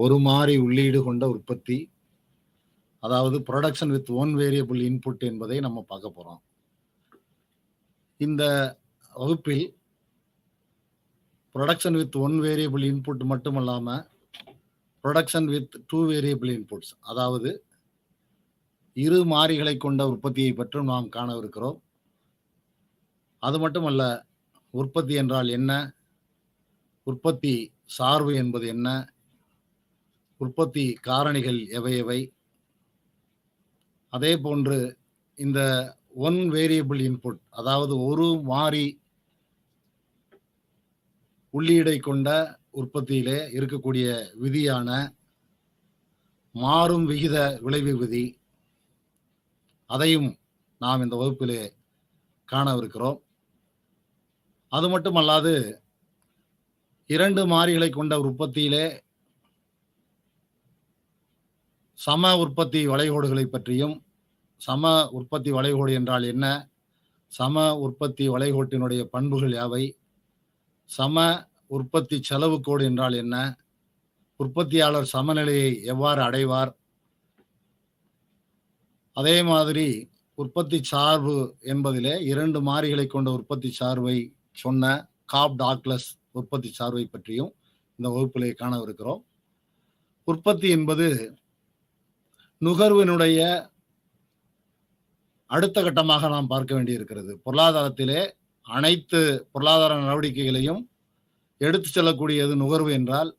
ஒரு மாறி உள்ளீடு கொண்ட உற்பத்தி, அதாவது production with one variable input என்பதை நம்ம பார்க்க போறோம். இந்த வகுப்பில் production with one variable input மட்டுமல்லாம production with two variable inputs, அதாவது இரு மாறிகளை கொண்ட உற்பத்தியை பற்றும் நாம் காணவிருக்கிறோம். அது மட்டுமல்ல, உற்பத்தி என்றால் என்ன, உற்பத்தி சார்பு என்பது என்ன, உற்பத்தி காரணிகள் எவை எவை, அதே போன்று இந்த ஒன் வேரியபிள் இன்புட், அதாவது ஒரு மாறி உள்ளீடை கொண்ட உற்பத்தியிலே இருக்கக்கூடிய விதியான மாறும் விகித விளைவு விதி, அதையும் நாம் இந்த வகுப்பிலே காணவிருக்கிறோம். அது மட்டுமல்லாது, இரண்டு மாறிகளை கொண்ட உற்பத்தியிலே சம உற்பத்தி வளைகோடுகளை பற்றியும், சம உற்பத்தி வளைகோடு என்றால் என்ன, சம உற்பத்தி வளைகோட்டினுடைய பண்புகள் யாவை, சம உற்பத்தி செலவு கோடு என்றால் என்ன, உற்பத்தியாளர் சமநிலையை எவ்வாறு அடைவார், அதே மாதிரி உற்பத்தி சார்பு என்பதிலே இரண்டு மாறிகளை கொண்ட உற்பத்தி சார்பை சொன்ன காப்-டாக்லஸ் உற்பத்தி சார்பை பற்றியும் இந்த வகுப்பிலே காணவிருக்கிறோம். உற்பத்தி என்பது நுகர்வினுடைய அடுத்த கட்டமாக நாம் பார்க்க வேண்டியிருக்கிறது. பொருளாதாரத்திலே அனைத்து பொருளாதார நடவடிக்கைகளையும் எடுத்து செல்லக்கூடியது நுகர்வு என்றால்,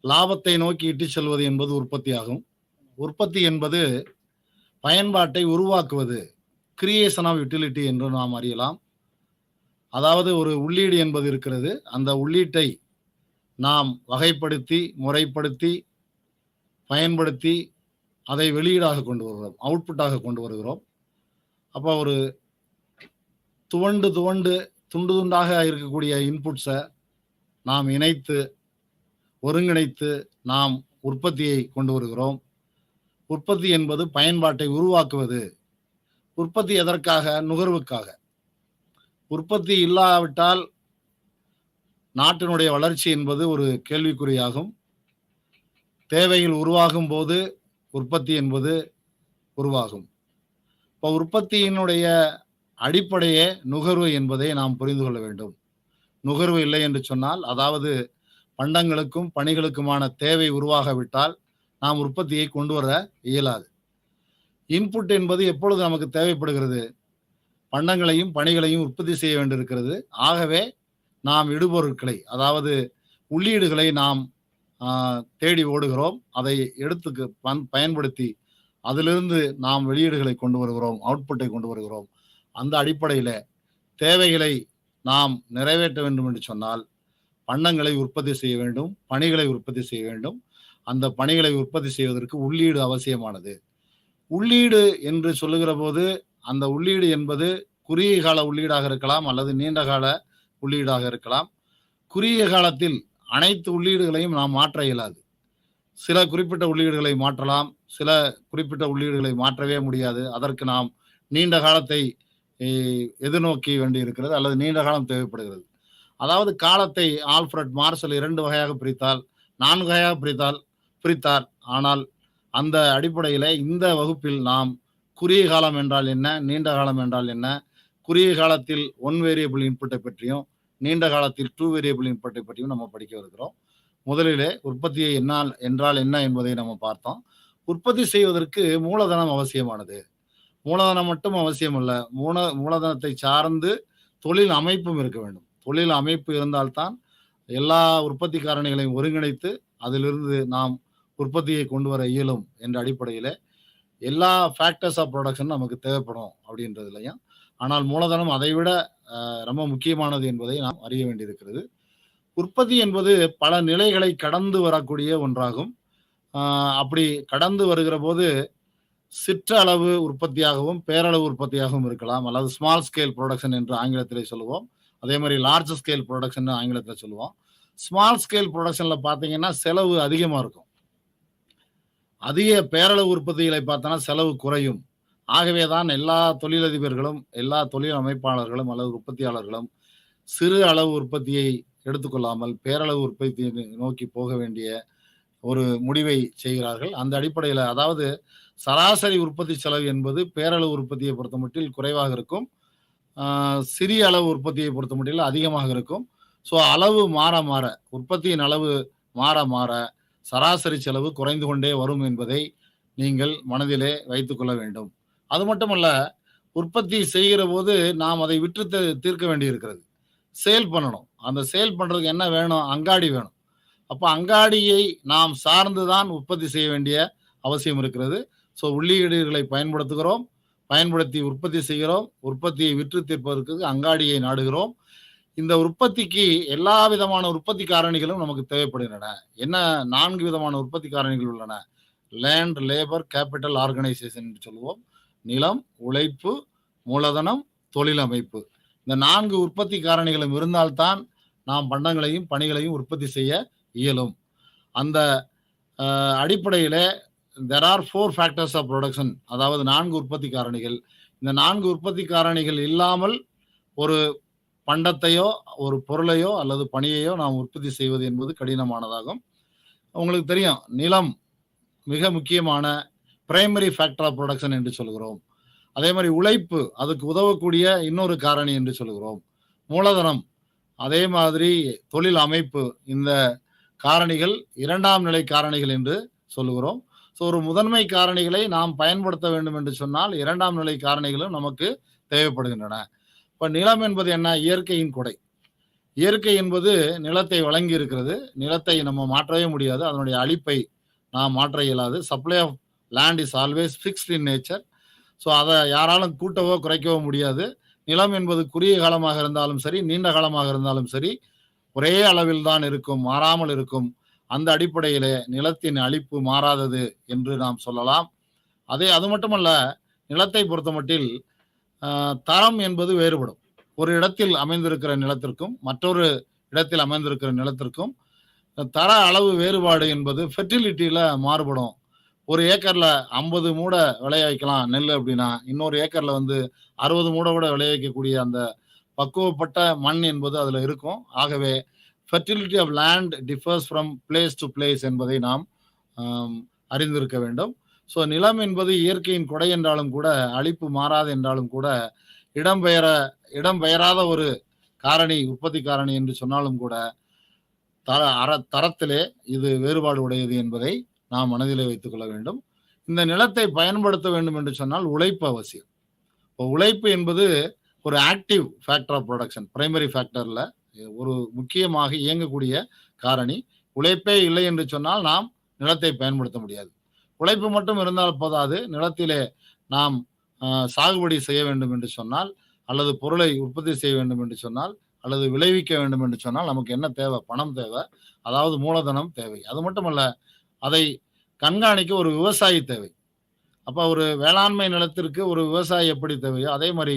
லாபத்தை நோக்கி இட்டு செல்வது என்பது உற்பத்தி ஆகும். உற்பத்தி என்பது பயன்பாட்டை உருவாக்குவது, கிரியேஷன் ஆஃப் யூட்டிலிட்டி என்று நாம் அறியலாம். அதாவது ஒரு உள்ளீடு என்பது இருக்கிறது, அந்த உள்ளீட்டை நாம் வகைப்படுத்தி முறைப்படுத்தி பயன்படுத்தி அதை வெளியீடாக கொண்டு வருகிறோம், அவுட்புட்டாக கொண்டு வருகிறோம். அப்போ ஒரு துண்டு துண்டாக இருக்கக்கூடிய இன்புட்ஸை நாம் இணைத்து ஒருங்கிணைத்து நாம் உற்பத்தியை கொண்டு வருகிறோம். உற்பத்தி என்பது பயன்பாட்டை உருவாக்குவது. உற்பத்தி எதற்காக? நுகர்வுக்காக. உற்பத்தி இல்லாவிட்டால் நாட்டினுடைய வளர்ச்சி என்பது ஒரு கேள்விக்குறியாகும். தேவைகள் உருவாகும் போது உற்பத்தி என்பது உருவாகும். இப்போ உற்பத்தியினுடைய அடிப்படையே நுகர்வு என்பதை நாம் புரிந்து கொள்ள வேண்டும். நுகர்வு இல்லை என்று சொன்னால், அதாவது பண்டங்களுக்கும் பணிகளுக்குமான தேவை உருவாகவிட்டால் நாம் உற்பத்தியை கொண்டு வர இயலாது. இன்புட் என்பது எப்பொழுது நமக்கு தேவைப்படுகிறது? பண்டங்களையும் பணிகளையும் உற்பத்தி செய்ய வேண்டியிருக்கிறது. ஆகவே நாம் இடுபொருட்களை, அதாவது உள்ளீடுகளை நாம் தேடி ஓடுகிறோம். அதை எடுத்து பயன்படுத்தி அதிலிருந்து நாம் வெளியீடுகளை கொண்டு வருகிறோம், அவுட்புட்டை கொண்டு வருகிறோம். அந்த அடிப்படையில் தேவைகளை நாம் நிறைவேற்ற வேண்டும் என்று சொன்னால் பண்டங்களை உற்பத்தி செய்ய வேண்டும், பணிகளை உற்பத்தி செய்ய வேண்டும். அந்த பணிகளை உற்பத்தி செய்வதற்கு உள்ளீடு அவசியமானது. உள்ளீடு என்று சொல்லுகிற போது அந்த உள்ளீடு என்பது குறுகிய கால உள்ளீடாக இருக்கலாம் அல்லது நீண்ட கால உள்ளீடாக இருக்கலாம். குறுகிய காலத்தில் அனைத்து உள்ளீடுகளையும் நாம் மாற்ற இயலாது. சில குறிப்பிட்ட உள்ளீடுகளை மாற்றலாம், சில குறிப்பிட்ட உள்ளீடுகளை மாற்றவே முடியாது. அதற்கு நாம் நீண்ட காலத்தை எதிர்நோக்கி வேண்டி இருக்கிறது அல்லது நீண்ட காலம் தேவைப்படுகிறது. அதாவது காலத்தை ஆல்ஃபிரட் மார்ஷல் 2 வகையாக பிரித்தால், 4 வகையாக பிரித்தார். ஆனால் அந்த அடிப்படையில் இந்த வகுப்பில் நாம் குறுகிய காலம் என்றால் என்ன, நீண்ட காலம் என்றால் என்ன, குறுகிய காலத்தில் ஒன் வேரியபிள் இன்புட்டை பற்றியும் நீண்ட காலத்தில் டூ வேரியபிள் இன்புட்டை பற்றியும் நம்ம படிக்க இருக்கிறோம். முதலிலே உற்பத்தியை என்றால் என்ன என்பதை நம்ம பார்த்தோம். உற்பத்தி செய்வதற்கு மூலதனம் அவசியமானது. மூலதனம் மட்டும் அவசியம் அல்ல, மூலதனத்தை சார்ந்து தொழில் அமைப்பும் இருக்க வேண்டும். தொழில் அமைப்பு இருந்தால்தான் எல்லா உற்பத்தி காரணிகளையும் ஒருங்கிணைத்து அதிலிருந்து நாம் உற்பத்தியை கொண்டு வர இயலும் என்ற அடிப்படையில் எல்லா ஃபேக்டர்ஸ் ஆஃப் ப்ரொடக்ஷன் நமக்கு தேவைப்படும் அப்படின்றதுலையும். ஆனால் மூலதனம் அதைவிட ரொம்ப முக்கியமானது என்பதை நாம் அறிய வேண்டியிருக்கிறது. உற்பத்தி என்பது பல நிலைகளை கடந்து வரக்கூடிய ஒன்றாகும். அப்படி கடந்து வருகிற போது சிற்றளவு உற்பத்தியாகவும் பேரளவு உற்பத்தியாகவும் இருக்கலாம், அல்லது ஸ்மால் ஸ்கேல் ப்ரொடக்ஷன் என்று ஆங்கிலத்திலே சொல்லுவோம். அதே மாதிரி லார்ஜ் ஸ்கேல் ப்ரொடக்ஷன் ஆங்கிலத்தில் சொல்லுவோம். ஸ்மால் ஸ்கேல் ப்ரொடக்ஷனில் பார்த்தீங்கன்னா செலவு அதிகமாக இருக்கும். அதிக பேரளவு உற்பத்திகளை பார்த்தோன்னா செலவு குறையும். ஆகவே தான் எல்லா தொழிலதிபர்களும் எல்லா தொழில் அமைப்பாளர்களும் அல்லது உற்பத்தியாளர்களும் சிறு அளவு உற்பத்தியை எடுத்துக்கொள்ளாமல் பேரளவு உற்பத்தியை நோக்கி போக வேண்டிய ஒரு முடிவை செய்கிறார்கள். அந்த அடிப்படையில அதாவது சராசரி உற்பத்தி செலவு என்பது பேரளவு உற்பத்தியை பொறுத்தமட்டில் குறைவாக இருக்கும். சிறிய அளவு உற்பத்தியை பொறுத்தமட்டில் அதிகமாக இருக்கும். ஸோ அளவு மாற மாற, உற்பத்தியின் அளவு மாற மாற சராசரி செலவு குறைந்து கொண்டே வரும் என்பதை நீங்கள் மனதிலே வைத்துக் கொள்ள வேண்டும். அது மட்டுமல்ல, உற்பத்தி செய்கிற போது நாம் அதை விற்று தீர்க்க வேண்டியிருக்கிறது. சேல் பண்ணணும். அந்த சேல் பண்றதுக்கு என்ன வேணும்? அங்காடி வேணும். அப்ப அங்காடியை நாம் சார்ந்து தான் உற்பத்தி செய்ய வேண்டிய அவசியம் இருக்கிறது. ஸோ உள்ளீடுகளை பயன்படுத்துகிறோம், பயன்படுத்தி உற்பத்தி செய்கிறோம், உற்பத்தியை விற்று தீர்ப்பதற்கு அங்காடியை நாடுகிறோம். இந்த உற்பத்திக்கு எல்லா விதமான உற்பத்தி காரணிகளும் நமக்கு தேவைப்படுகின்றன. என்ன 4 விதமான உற்பத்தி காரணிகள் உள்ளன. லேண்ட், லேபர், கேபிட்டல், ஆர்கனைசேஷன் என்று சொல்லுவோம். நிலம், உழைப்பு, மூலதனம், தொழில் அமைப்பு. இந்த 4 உற்பத்தி காரணிகளும் இருந்தால்தான் நாம் பண்டங்களையும் பணிகளையும் உற்பத்தி செய்ய இயலும். அந்த அடிப்படையிலே there are 4 factors of production, அதாவது 4 உற்பத்தி காரணிகள். இந்த 4 உற்பத்தி காரணிகள் இல்லாமல் ஒரு பண்டத்தையோ ஒரு பொருளையோ அல்லது பணியையோ நாம் உற்பத்தி செய்வது என்பது கடினமானதாகும். உங்களுக்கு தெரியும், நிலம் மிக முக்கியமான பிரைமரி ஃபேக்டர் ஆஃப் ப்ரொடக்ஷன் என்று சொல்கிறோம். அதே மாதிரி உழைப்பு அதுக்கு உதவக்கூடிய இன்னொரு காரணி என்று சொல்கிறோம். மூலதனம், அதே மாதிரி தொழில் அமைப்பு, இந்த காரணிகள் 2ஆம் நிலை காரணிகள் என்று சொல்லுகிறோம். ஸோ ஒரு முதன்மை காரணிகளை நாம் பயன்படுத்த வேண்டும் என்று சொன்னால் 2ஆம் நிலை காரணிகளும் நமக்கு தேவைப்படுகின்றன. இப்போ நிலம் என்பது என்ன? இயற்கையின் கொடை. இயற்கை என்பது நிலத்தை வழங்கி இருக்கிறது. நிலத்தை நம்ம மாற்றவே முடியாது. அதனுடைய அழிப்பை நாம் மாற்ற இயலாது. Supply of land is always fixed in nature. So அதை யாராலும் கூட்டவோ குறைக்கவோ முடியாது. நிலம் என்பது குறுகிய காலமாக இருந்தாலும் சரி, நீண்ட காலமாக இருந்தாலும் சரி, ஒரே அளவில் தான் இருக்கும், மாறாமல் இருக்கும். அந்த அடிப்படையிலே நிலத்தின் அழிப்பு மாறாதது என்று நாம் சொல்லலாம். அது மட்டுமல்ல, நிலத்தை பொறுத்தமட்டில் தரம் என்பது வேறுபடும். ஒரு இடத்தில் அமைந்திருக்கிற நிலத்திற்கும் மற்றொரு இடத்தில் அமைந்திருக்கிற நிலத்திற்கும் தர அளவு வேறுபாடு என்பது ஃபெர்டிலிட்டியில மாறுபடும். ஒரு ஏக்கர்ல 50 மூடை விளைய வைக்கலாம் நெல் அப்படின்னா, இன்னொரு ஏக்கர்ல 60 மூடை கூட விளைய வைக்கக்கூடிய அந்த பக்குவப்பட்ட மண் என்பது அதுல இருக்கும். ஆகவே fertility of land differs from place to place என்பதை நாம் அறிந்திருக்க வேண்டும். ஸோ நிலம் என்பது இயற்கையின் கொடை என்றாலும் கூட, அழிப்பு மாறாது என்றாலும் கூட, இடம்பெயராத ஒரு காரணி, உற்பத்தி காரணி என்று சொன்னாலும் கூட தரத்திலே இது வேறுபாடு உடையது என்பதை நாம் மனதிலே வைத்துக் கொள்ள வேண்டும். இந்த நிலத்தை பயன்படுத்த வேண்டும் என்று சொன்னால் உழைப்பு அவசியம். இப்போ உழைப்பு என்பது ஒரு active factor of production, primary ஃபேக்டர்ல ஒரு முக்கியமாக இயங்கக்கூடிய காரணி. உழைப்பே இல்லை என்று சொன்னால் நாம் நிலத்தை பயன்படுத்த முடியாது. உழைப்பு மட்டும் இருந்தால் போதாது. நிலத்திலே நாம் சாகுபடி செய்ய வேண்டும் என்று சொன்னால், அல்லது பொருளை உற்பத்தி செய்ய வேண்டும் என்று சொன்னால், அல்லது விளைவிக்க வேண்டும் என்று சொன்னால் நமக்கு என்ன தேவை? பணம் தேவை, அதாவது மூலதனம் தேவை. அது மட்டுமல்ல, அதை கண்காணிக்க ஒரு விவசாயி தேவை. அப்போ ஒரு வேளாண்மை நிலத்திற்கு ஒரு விவசாயி எப்படி தேவையோ அதே மாதிரி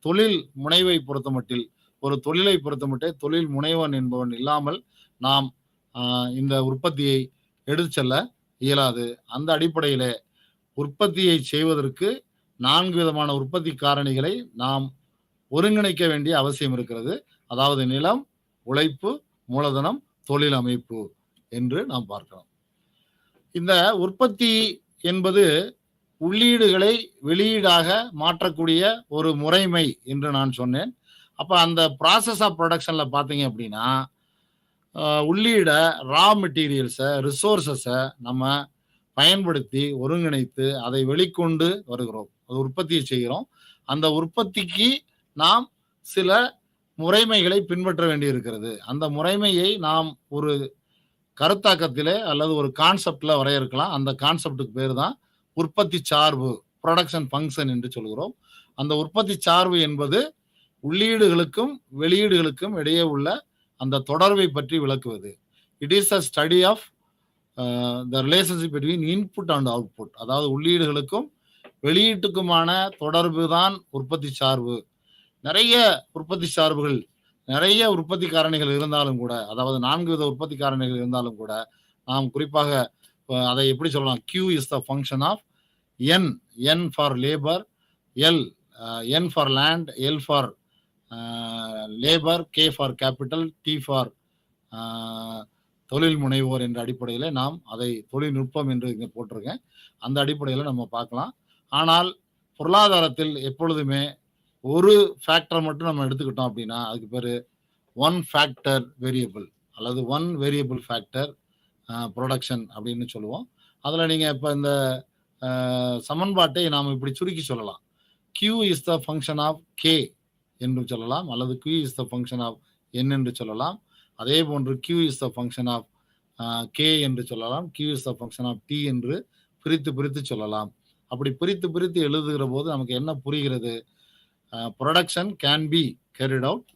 தொழில் முனைவை பொறுத்தமட்டில், ஒரு தொழிலை பொறுத்தமட்டில் தொழில் முனைவன் என்பவன் இல்லாமல் நாம் இந்த உற்பத்தியை எடுத்து செல்ல இயலாது. அந்த அடிப்படையிலே உற்பத்தியை செய்வதற்கு 4 விதமான உற்பத்தி காரணிகளை நாம் ஒருங்கிணைக்க வேண்டிய அவசியம் இருக்கிறது. அதாவது நிலம், உழைப்பு, மூலதனம், தொழில் அமைப்பு என்று நாம் பார்க்கலாம். இந்த உற்பத்தி என்பது உள்ளீடுகளை வெளியீடாக மாற்றக்கூடிய ஒரு முறைமை என்று நான் சொன்னேன். அப்ப அந்த ப்ராசஸ் ஆஃப் ப்ரொடக்ஷன்ல பார்த்தீங்க அப்படின்னா, உள்ளீட ரா மெட்டீரியல்ஸை, ரிசோர்ஸஸை நம்ம பயன்படுத்தி ஒருங்கிணைத்து அதை வெளிக்கொண்டு வருகிறோம். அது உற்பத்தியை செய்கிறோம். அந்த உற்பத்திக்கு நாம் சில முறைமைகளை பின்பற்ற வேண்டி இருக்கிறது. அந்த முறைமையை நாம் ஒரு கருத்தாக்கத்திலே அல்லது ஒரு கான்செப்ட்ல வரையறுக்கலாம். அந்த கான்செப்டுக்கு பேர் தான் உற்பத்தி சார்பு, ப்ரொடக்ஷன் ஃபங்க்ஷன் என்று சொல்கிறோம். அந்த உற்பத்தி சார்பு என்பது உள்ளீடுகளுக்கும் வெளியீடுகளுக்கும் இடையே உள்ள அந்த தொடர்பை பற்றி விளக்குவது. It is a study of the relationship between input and output. அதாவது உள்ளீடுகளுக்கும் வெளியீட்டுக்குமான தொடர்பு தான் உற்பத்தி சார்பு. நிறைய உற்பத்தி சார்புகள், நிறைய உற்பத்தி காரணிகள் இருந்தாலும் கூட, அதாவது 4 வித உற்பத்தி காரணிகள் இருந்தாலும் கூட, நாம் குறிப்பாக அதை எப்படி சொல்லலாம்? Q is the function of N. N for labour, N for land, L for labour, K for capital, T for தொழில் முனைவோர் என்ற அடிப்படையில நாம் அதை தொழில்நுட்பம் என்று இங்க போட்டிருக்கேன். அந்த அடிப்படையில நம்ம பார்க்கலாம். ஆனால் பொருளாதாரத்தில் எப்பொழுதுமே ஒரு ஃபேக்டர் மட்டும் நம்ம எடுத்துக்கிட்டோம் அப்படின்னா, அதுக்கு பேரு ஒன் ஃபேக்டர் வேரியபிள் அல்லது ஒன் வேரியபிள் ஃபேக்டர் புரொடக்ஷன் அப்படின்னு சொல்லுவோம். அதுல நீங்க இப்ப இந்த சமன்பாட்டை நாம் இப்படி சுருக்கி சொல்லலாம். Q is the function of K என்று சொல்லலாம், அல்லது Q is the function of N என்று சொல்லலாம். அதே போன்று Q is the function of K என்று சொல்லலாம், Q is the function of T என்று பிரித்து சொல்லலாம். அப்படி பிரித்து எழுதுகிற போது நமக்கு என்ன புரிகிறது? Production can be carried out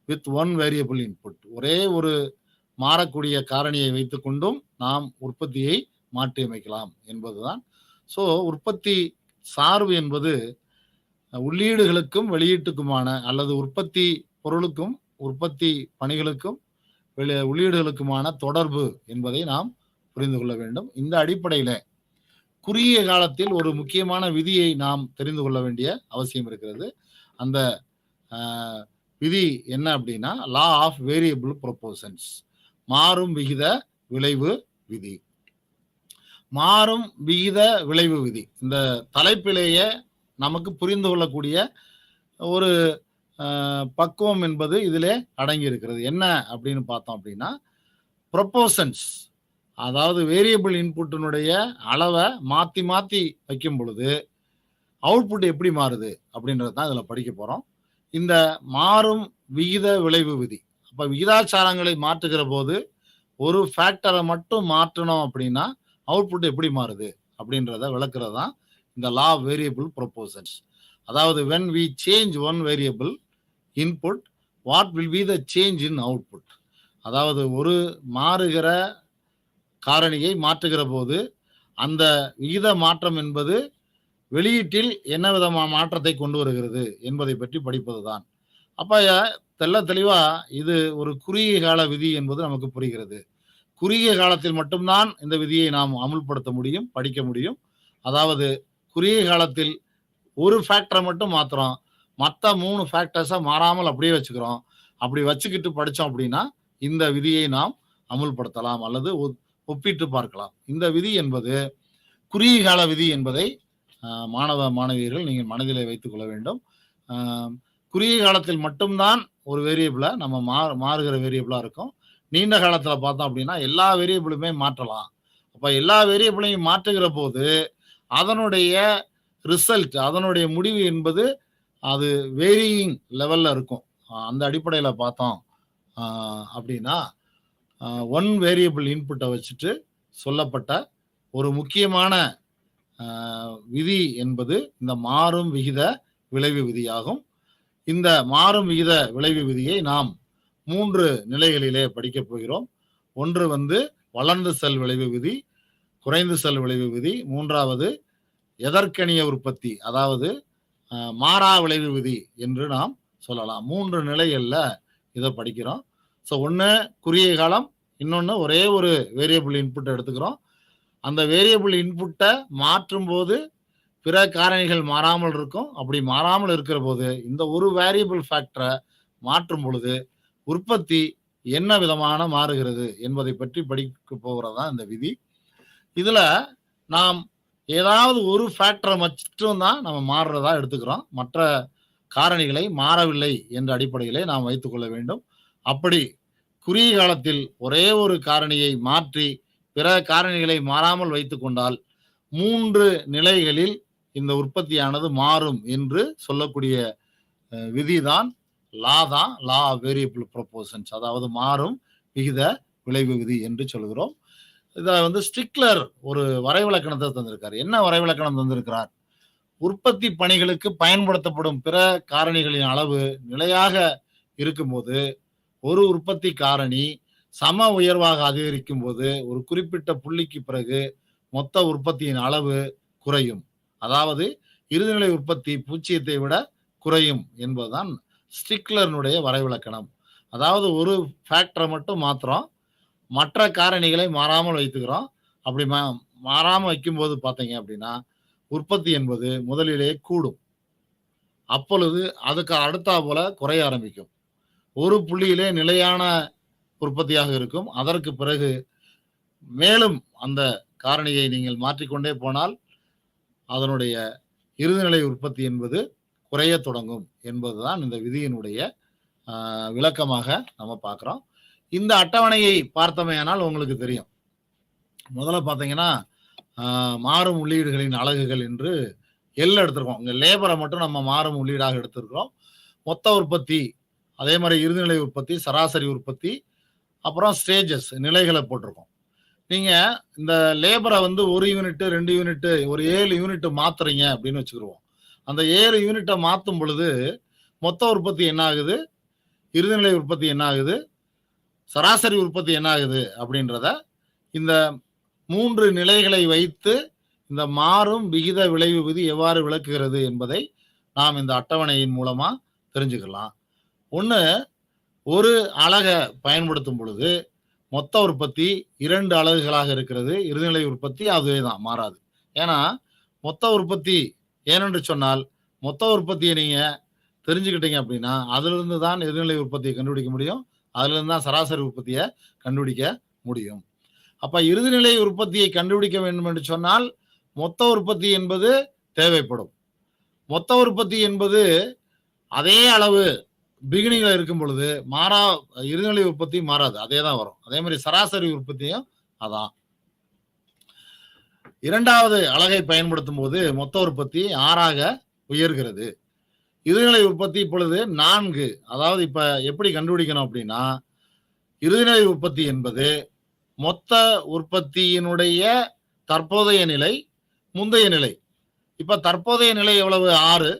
with one variable input. ஒரே ஒரு மாறக்கூடிய காரணியை வைத்துக்கொண்டும் நாம் உற்பத்தியை மாற்றி அமைக்கலாம் என்பதுதான். ஸோ உற்பத்தி சார்பு என்பது உள்ளீடுகளுக்கும் வெளியீட்டுக்குமான அல்லது உற்பத்தி பொருளுக்கும் உற்பத்தி பணிகளுக்கும் உள்ளீடுகளுக்குமான தொடர்பு என்பதை நாம் புரிந்து கொள்ள வேண்டும். இந்த அடிப்படையில் குறுகிய காலத்தில் ஒரு முக்கியமான விதியை நாம் தெரிந்து கொள்ள வேண்டிய அவசியம் இருக்கிறது. அந்த விதி என்ன அப்படின்னா, லா ஆஃப் வேரியபிள் ப்ரொபோர்ஷன்ஸ், மாறும் விகித விளைவு விதி. மாறும் விகித விளைவு விதி இந்த தலைப்பிலேயே நமக்கு புரிந்து கொள்ளக்கூடிய ஒரு பக்குவம் என்பது இதிலே அடங்கி இருக்கிறது. என்ன அப்படின்னு பார்த்தோம் அப்படின்னா, ப்ரொபோர்ஷன்ஸ், அதாவது வேரியபிள் இன்புட்டினுடைய அளவை மாற்றி வைக்கும் பொழுது அவுட்புட் எப்படி மாறுது அப்படின்றது தான் இதில் படிக்க போகிறோம். இந்த மாறும் விகித விளைவு விதி, அப்போ விகிதாச்சாரங்களை மாற்றுகிற போது ஒரு ஃபேக்டரை மட்டும் மாற்றணும் அப்படின்னா அவுட்புட் எப்படி மாறுது அப்படின்றத விளக்குறது தான் இந்த லா ஆஃப் வேரியபிள் ப்ரொபோர்ஷன்ஸ். அதாவது when we change one variable input, what will be the change in output? அதாவது ஒரு மாறுகிற காரணியை மாற்றுகிற போது அந்த விகித மாற்றம் என்பது வெளியீட்டில் என்ன விதமான மாற்றத்தை கொண்டு வருகிறது என்பதை பற்றி படிப்பதுதான். அப்ப தெளிவா இது ஒரு குறுகிய கால விதி என்பது நமக்கு புரிகிறது. குறுகிய காலத்தில் மட்டும்தான் இந்த விதியை நாம் அமுல்படுத்த முடியும், படிக்க முடியும். அதாவது குறுகிய காலத்தில் ஒரு ஃபேக்டரை மட்டும் மாத்துறோம், மற்ற 3 ஃபேக்டர்ஸை மாறாமல் அப்படியே வச்சுக்கிறோம். அப்படி வச்சுக்கிட்டு படித்தோம் அப்படின்னா இந்த விதியை நாம் அமுல்படுத்தலாம் அல்லது ஒப்பிட்டு பார்க்கலாம். இந்த விதி என்பது குறுகிய கால விதி என்பதை மாணவியர்கள் நீங்கள் மனதிலே வைத்துக் கொள்ள வேண்டும். குறுகிய காலத்தில் மட்டும்தான் ஒரு வேரியபிளை நம்ம மாறுகிற வேரியபிளா இருக்கும். நீண்ட காலத்தில் பார்த்தோம் அப்படின்னா எல்லா வேரியபிளுமே மாற்றலாம். அப்போ எல்லா வேரியபிளையும் மாற்றுகிற போது அதனுடைய ரிசல்ட், அதனுடைய முடிவு என்பது அது வேரியிங் லெவல்ல இருக்கும். அந்த அடிப்படையில் பார்த்தோம் அப்படின்னா ஒன் வேரியபிள் இன்புட்டை வச்சுட்டு சொல்லப்பட்ட ஒரு முக்கியமான விதி என்பது இந்த மாறும் விகித விளைவு விதியாகும். இந்த மாறும் விகித விளைவு விதியை நாம் 3 நிலைகளிலே படிக்கப் போகிறோம். ஒன்று வளர்ந்த செல் விளைவு விதி, குறைந்த செல் விளைவு விதி, மூன்றாவது எதற்கணிய உற்பத்தி, அதாவது மாறா விளைவு விதி என்று நாம் சொல்லலாம். 3 நிலைகளில் இதை படிக்கிறோம். ஸோ ஒன்று குறுகிய காலம், இன்னொன்று ஒரே ஒரு வேரியபிள் இன்புட்டை எடுத்துக்கிறோம். அந்த வேரியபிள் இன்புட்டை மாற்றும் போது பிற காரணிகள் மாறாமல் இருக்கும். அப்படி மாறாமல் இருக்கிற போது இந்த ஒரு வேரியபிள் ஃபேக்டரை மாற்றும் பொழுது உற்பத்தி என்ன விதமான மாறுகிறது என்பதை பற்றி படிக்க போகிறதா இந்த விதி. இதுல நாம் ஏதாவது ஒரு ஃபேக்டரை மட்டும் தான் நம்ம மாறுறதா எடுத்துக்கிறோம். மற்ற காரணிகளை மாறவில்லை என்ற அடிப்படையிலே நாம் வைத்துக்கொள்ள வேண்டும். அப்படி குறுகிய காலத்தில் ஒரே ஒரு காரணியை மாற்றி பிற காரணிகளை மாறாமல் வைத்துக் கொண்டால் 3 நிலைகளில் இந்த உற்பத்தியானது மாறும் என்று சொல்லக்கூடிய விதிதான் லா ஆஃப் வேரியபிள் ப்ரொபோர்ஷன்ஸ், அதாவது மாறும் விகித விளைவு விதி என்று சொல்கிறோம். இதை ஸ்டிக்லர் ஒரு வரைவிலக்கணத்தை தந்திருக்கார். என்ன வரைவிலக்கணம் தந்திருக்கிறார்? உற்பத்தி பணிகளுக்கு பயன்படுத்தப்படும் பிற காரணிகளின் அளவு நிலையாக இருக்கும்போது ஒரு உற்பத்தி காரணி சம உயர்வாக அதிகரிக்கும் போது ஒரு குறிப்பிட்ட புள்ளிக்கு பிறகு மொத்த உற்பத்தியின் அளவு குறையும். அதாவது இறுதிநிலை உற்பத்தி 0 விட குறையும் என்பதுதான் ஸ்டிக்லர்னுடைய வரைவிலக்கணம். அதாவது ஒரு ஃபேக்டரை மட்டும் மாத்திரம், மற்ற காரணிகளை மாறாமல் வைத்துக்கிறோம். அப்படி மாறாமல் வைக்கும்போது பார்த்தீங்க அப்படின்னா உற்பத்தி என்பது முதலிலே கூடும். அப்பொழுது அதுக்கு அடுத்தா போல குறைய ஆரம்பிக்கும். ஒரு புள்ளியிலே நிலையான உற்பத்தியாக இருக்கும். அதற்கு பிறகு மேலும் அந்த காரணியை நீங்கள் மாற்றிக்கொண்டே போனால் அதனுடைய இறுதிநிலை உற்பத்தி என்பது குறைய தொடங்கும் என்பதுதான் இந்த விதியினுடைய விளக்கமாக நம்ம பார்க்கிறோம். இந்த அட்டவணையை பார்த்தமையானால் உங்களுக்கு தெரியும். முதல்ல பார்த்தீங்கன்னா மாறும் உள்ளீடுகளின் அலகுகள் என்று எல் எடுத்திருக்கோம். இங்க லேபரை மட்டும் நம்ம மாறும் உள்ளீடாக எடுத்திருக்கிறோம். மொத்த உற்பத்தி, அதே மாதிரி இறுதிநிலை உற்பத்தி, சராசரி உற்பத்தி, அப்புறம் ஸ்டேஜஸ் நிலைகளை போட்டிருக்கோம். நீங்க இந்த லேபரை வந்து 1 யூனிட் 2 யூனிட் ஒரு 7 யூனிட் மாத்துறீங்க அப்படின்னு வச்சுக்கிருவோம். அந்த 7 யூனிட்டை மாற்றும் பொழுது மொத்த உற்பத்தி என்ன ஆகுது, இறுதிநிலை உற்பத்தி என்ன ஆகுது, சராசரி உற்பத்தி என்ன ஆகுது அப்படின்றத இந்த 3 நிலைகளை வைத்து இந்த மாறும் விகித விளைவு விதி எவ்வாறு விளக்குகிறது என்பதை நாம் இந்த அட்டவணையின் மூலமா தெரிஞ்சுக்கலாம். ஒன்று, ஒரு அலகை பயன்படுத்தும் பொழுது மொத்த உற்பத்தி 2 அலகுகளாக இருக்கிறது. இறுதிநிலை உற்பத்தி அதுவே தான், மாறாது. ஏன்னா மொத்த உற்பத்தி ஏனென்று சொன்னால் மொத்த உற்பத்தியை நீங்க தெரிஞ்சுக்கிட்டீங்க அப்படின்னா அதிலிருந்து தான் இறுதிநிலை உற்பத்தியை கண்டுபிடிக்க முடியும். அதிலிருந்து தான் சராசரி உற்பத்தியை கண்டுபிடிக்க முடியும். அப்ப இறுதிநிலை உற்பத்தியை கண்டுபிடிக்க வேண்டும் என்று சொன்னால் மொத்த உற்பத்தி என்பது தேவைப்படும். மொத்த உற்பத்தி என்பது அதே அளவு பிகினிங்ல இருக்கும் பொழுது இறுதிநிலை உற்பத்தி மாறாது, அதே தான் வரும். அதே மாதிரி சராசரி உற்பத்தியும் அதான். இரண்டாவது அலகை பயன்படுத்தும் போது மொத்த உற்பத்தி 6ஆக உயர்கிறது. இறுதிநிலை உற்பத்தி இப்பொழுது 4. அதாவது இப்ப எப்படி கண்டுபிடிக்கணும் அப்படின்னா, இறுதிநிலை உற்பத்தி என்பது மொத்த உற்பத்தியினுடைய தற்போதைய நிலை, முந்தைய நிலை. இப்ப தற்போதைய நிலை எவ்வளவு? 6,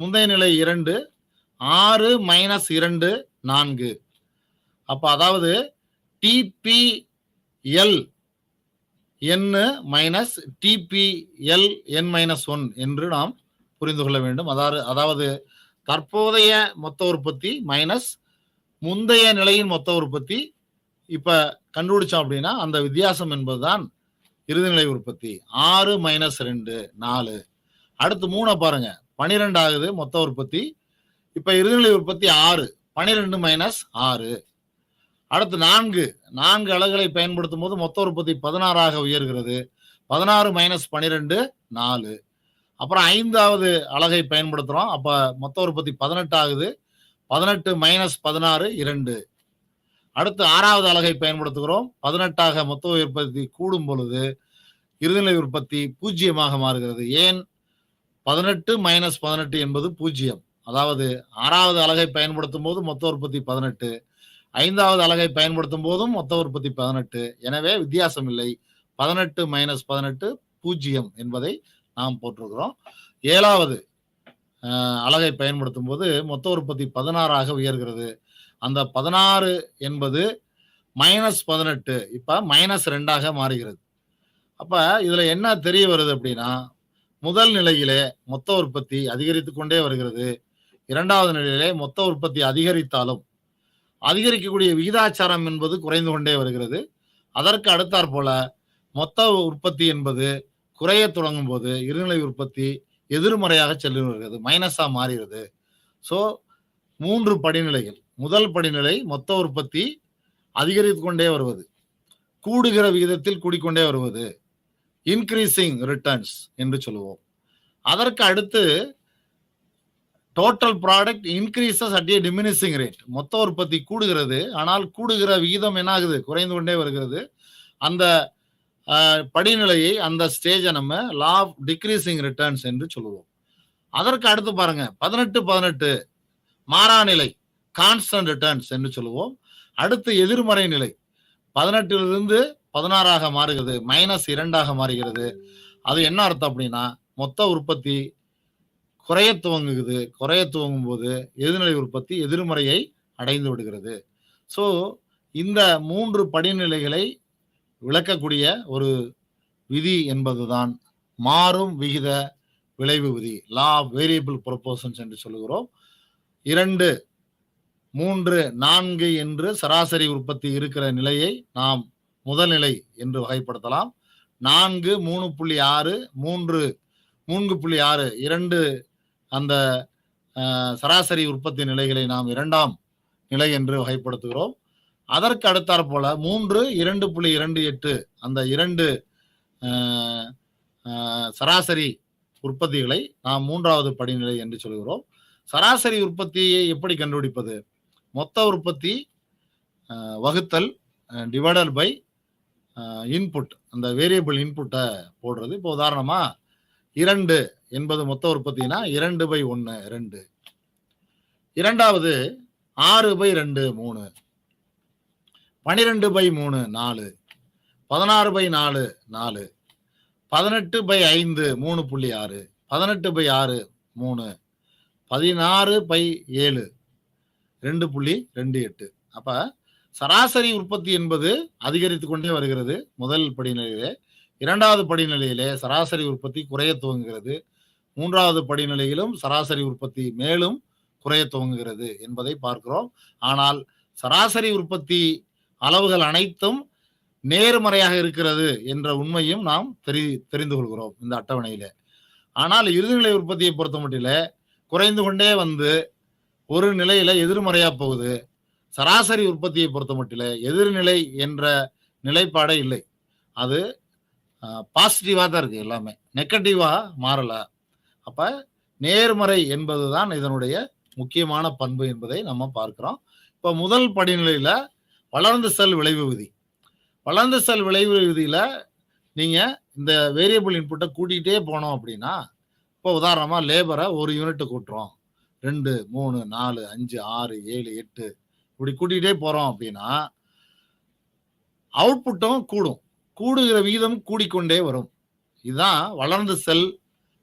முந்தைய நிலை 2, 6 மைனஸ் 2 4. அப்ப அதாவது டிபிஎல் என் மைனஸ் டிபிஎல் என் மைனஸ் 1 என்று நாம் புரிந்து கொள்ள வேண்டும். அதாவது தற்போதைய மொத்த உற்பத்தி மைனஸ் முந்தைய நிலையின் மொத்த உற்பத்தி இப்ப கண்டுபிடிச்சோம் அப்படின்னா அந்த வித்தியாசம் என்பதுதான் இறுதிநிலை உற்பத்தி. 6 மைனஸ் 2 4. அடுத்து 3 பாருங்க, 12 ஆகுது மொத்த உற்பத்தி. இப்ப இறுதிநிலை உற்பத்தி 6, 12 மைனஸ் 6. அடுத்து 4 அலகுகளை பயன்படுத்தும் போது மொத்த உற்பத்தி 16ஆக உயர்கிறது. 16 மைனஸ் 12 4. அப்புறம் 5வது அலகை பயன்படுத்துறோம். அப்ப மொத்த உற்பத்தி 18 ஆகுது. 18 மைனஸ் 16 2. அடுத்து 6வது அலகை பயன்படுத்துகிறோம். 18ஆக மொத்த உற்பத்தி கூடும் பொழுது இறுதிநிலை உற்பத்தி 0ஆக மாறுகிறது. ஏன்? 18 மைனஸ் 18 என்பது 0. அதாவது 6வது அலகை பயன்படுத்தும் போது மொத்த உற்பத்தி 18, 5வது அலகை பயன்படுத்தும் போதும் மொத்த உற்பத்தி 18. எனவே வித்தியாசம் இல்லை. 18 மைனஸ் 18 0 என்பதை நாம் போட்டிருக்கிறோம். 7வது அலகை பயன்படுத்தும் போது மொத்த உற்பத்தி 16ஆக உயர்கிறது. அந்த 16 என்பது மைனஸ் 18 இப்ப மைனஸ் 2ஆக மாறுகிறது. அப்ப இதுல என்ன தெரிய வருது அப்படின்னா, முதல் நிலையிலே மொத்த உற்பத்தி அதிகரித்துக் கொண்டே வருகிறது. 2வது நிலையிலே மொத்த உற்பத்தி அதிகரித்தாலும் அதிகரிக்கக்கூடிய விகிதாச்சாரம் என்பது குறைந்து கொண்டே வருகிறது. அதற்கு அடுத்தாற் போல மொத்த உற்பத்தி என்பது குறைய தொடங்கும் போது இறுதிநிலை உற்பத்தி எதிர்மறையாக செல்லுகிறது, மைனஸா மாறுகிறது. ஸோ 3 படிநிலைகள். முதல் படிநிலை மொத்த உற்பத்தி அதிகரித்துக் கொண்டே வருவது, கூடுகிற விகிதத்தில் கூடிக்கொண்டே வருவது, இன்க்ரீசிங் ரிட்டர்ன்ஸ் என்று சொல்லுவோம். அதற்கு அடுத்து total product increases at A diminishing rate. மொத்த உற்பத்தி கூடுகிறது, ஆனால் கூடுகிற விகிதம் என்ன ஆகுது? குறைந்து கொண்டே வருகிறது. அந்த படிநிலையை, அந்த ஸ்டேஜை நம்ம லா ஆஃப் டிக்ரீசிங் ரிட்டர்ன்ஸ் என்று சொல்லுவோம். அதற்கு அடுத்து பாருங்க 18 மாறாநிலை, கான்ஸ்டன்ட் ரிட்டர்ன்ஸ் என்று சொல்லுவோம். அடுத்து எதிர்மறை நிலை 18லிருந்து 16ஆக மாறுகிறது, மைனஸ் 2ஆக மாறுகிறது. அது என்ன அர்த்தம் அப்படின்னா மொத்த உற்பத்தி குறைய துவங்குகிறது. குறைய துவங்கும் போது எதிர்நிலை உற்பத்தி எதிர்மறையை அடைந்து விடுகிறது. ஸோ இந்த 3 படிநிலைகளை விளக்கக்கூடிய ஒரு விதி என்பதுதான் மாறும் விகித விளைவு விதி, லா ஆஃப் வேரியபிள் ப்ரொபோர்ஷன்ஸ் என்று சொல்லுகிறோம். 2, 3, 4 என்று சராசரி உற்பத்தி இருக்கிற நிலையை நாம் முதல் நிலை என்று வகைப்படுத்தலாம். 4, 3.6, 3, 3.6 2 அந்த சராசரி உற்பத்தி நிலைகளை நாம் 2ஆம் நிலை என்று வகைப்படுத்துகிறோம். அதற்கு அடுத்தாற் போல 3 2.28 அந்த 2 சராசரி உற்பத்திகளை நாம் 3வது படிநிலை என்று சொல்கிறோம். சராசரி உற்பத்தியை எப்படி கண்டுபிடிப்பது? மொத்த உற்பத்தி வகுத்தல் டிவைடட் பை இன்புட், அந்த வேரியபிள் இன்புட்டை போடுறது. இப்போ உதாரணமா 2 என்பது மொத்த உற்பத்தினா 2/1 2. இரண்டாவது 6/2 3, 12/3 4, 16/4 4, 18/5 3.6, 18/6 3, 16/7 2.28. அப்ப சராசரி உற்பத்தி என்பது அதிகரித்து கொண்டே வருகிறது முதல் படிநிலையிலே. இரண்டாவது படிநிலையிலே சராசரி உற்பத்தி குறைய துவங்குகிறது. மூன்றாவது படிநிலையிலும் சராசரி உற்பத்தி மேலும் குறைய துவங்குகிறது என்பதை பார்க்கிறோம். ஆனால் சராசரி உற்பத்தி அளவுகள் அனைத்தும் நேர்மறையாக இருக்கிறது என்ற உண்மையும் நாம் தெரிந்து கொள்கிறோம் இந்த அட்டவணையில. ஆனால் இறுதிநிலை உற்பத்தியை பொறுத்த மட்டில குறைந்து கொண்டே வந்து ஒரு நிலையில எதிர்மறையா போகுது. சராசரி உற்பத்தியை பொறுத்த மட்டில எதிர்நிலை என்ற நிலைப்பாடே இல்லை. அது பாசிட்டிவா தான் இருக்கு, எல்லாமே நெகட்டிவா மாறல. அப்ப நேர்மறை என்பதுதான் இதனுடைய முக்கியமான பண்பு என்பதை நம்ம பார்க்கிறோம். இப்ப முதல் படிநிலையில வளர்ந்த செல் விளைவு விதி. வளர்ந்த செல் விளைவு விதியில நீங்க இந்த வேரியபிள் இன்புட்டை கூட்டிகிட்டே போனோம் அப்படின்னா, இப்போ உதாரணமா லேபரை 1 யூனிட் கூட்டுறோம், 2 3 4 5 6 7 8 இப்படி கூட்டிகிட்டே போறோம் அப்படின்னா அவுட்புட்டும் கூடும். கூடுகிற வீதம் கூடிக்கொண்டே வரும். இதுதான் வளர்ந்த செல்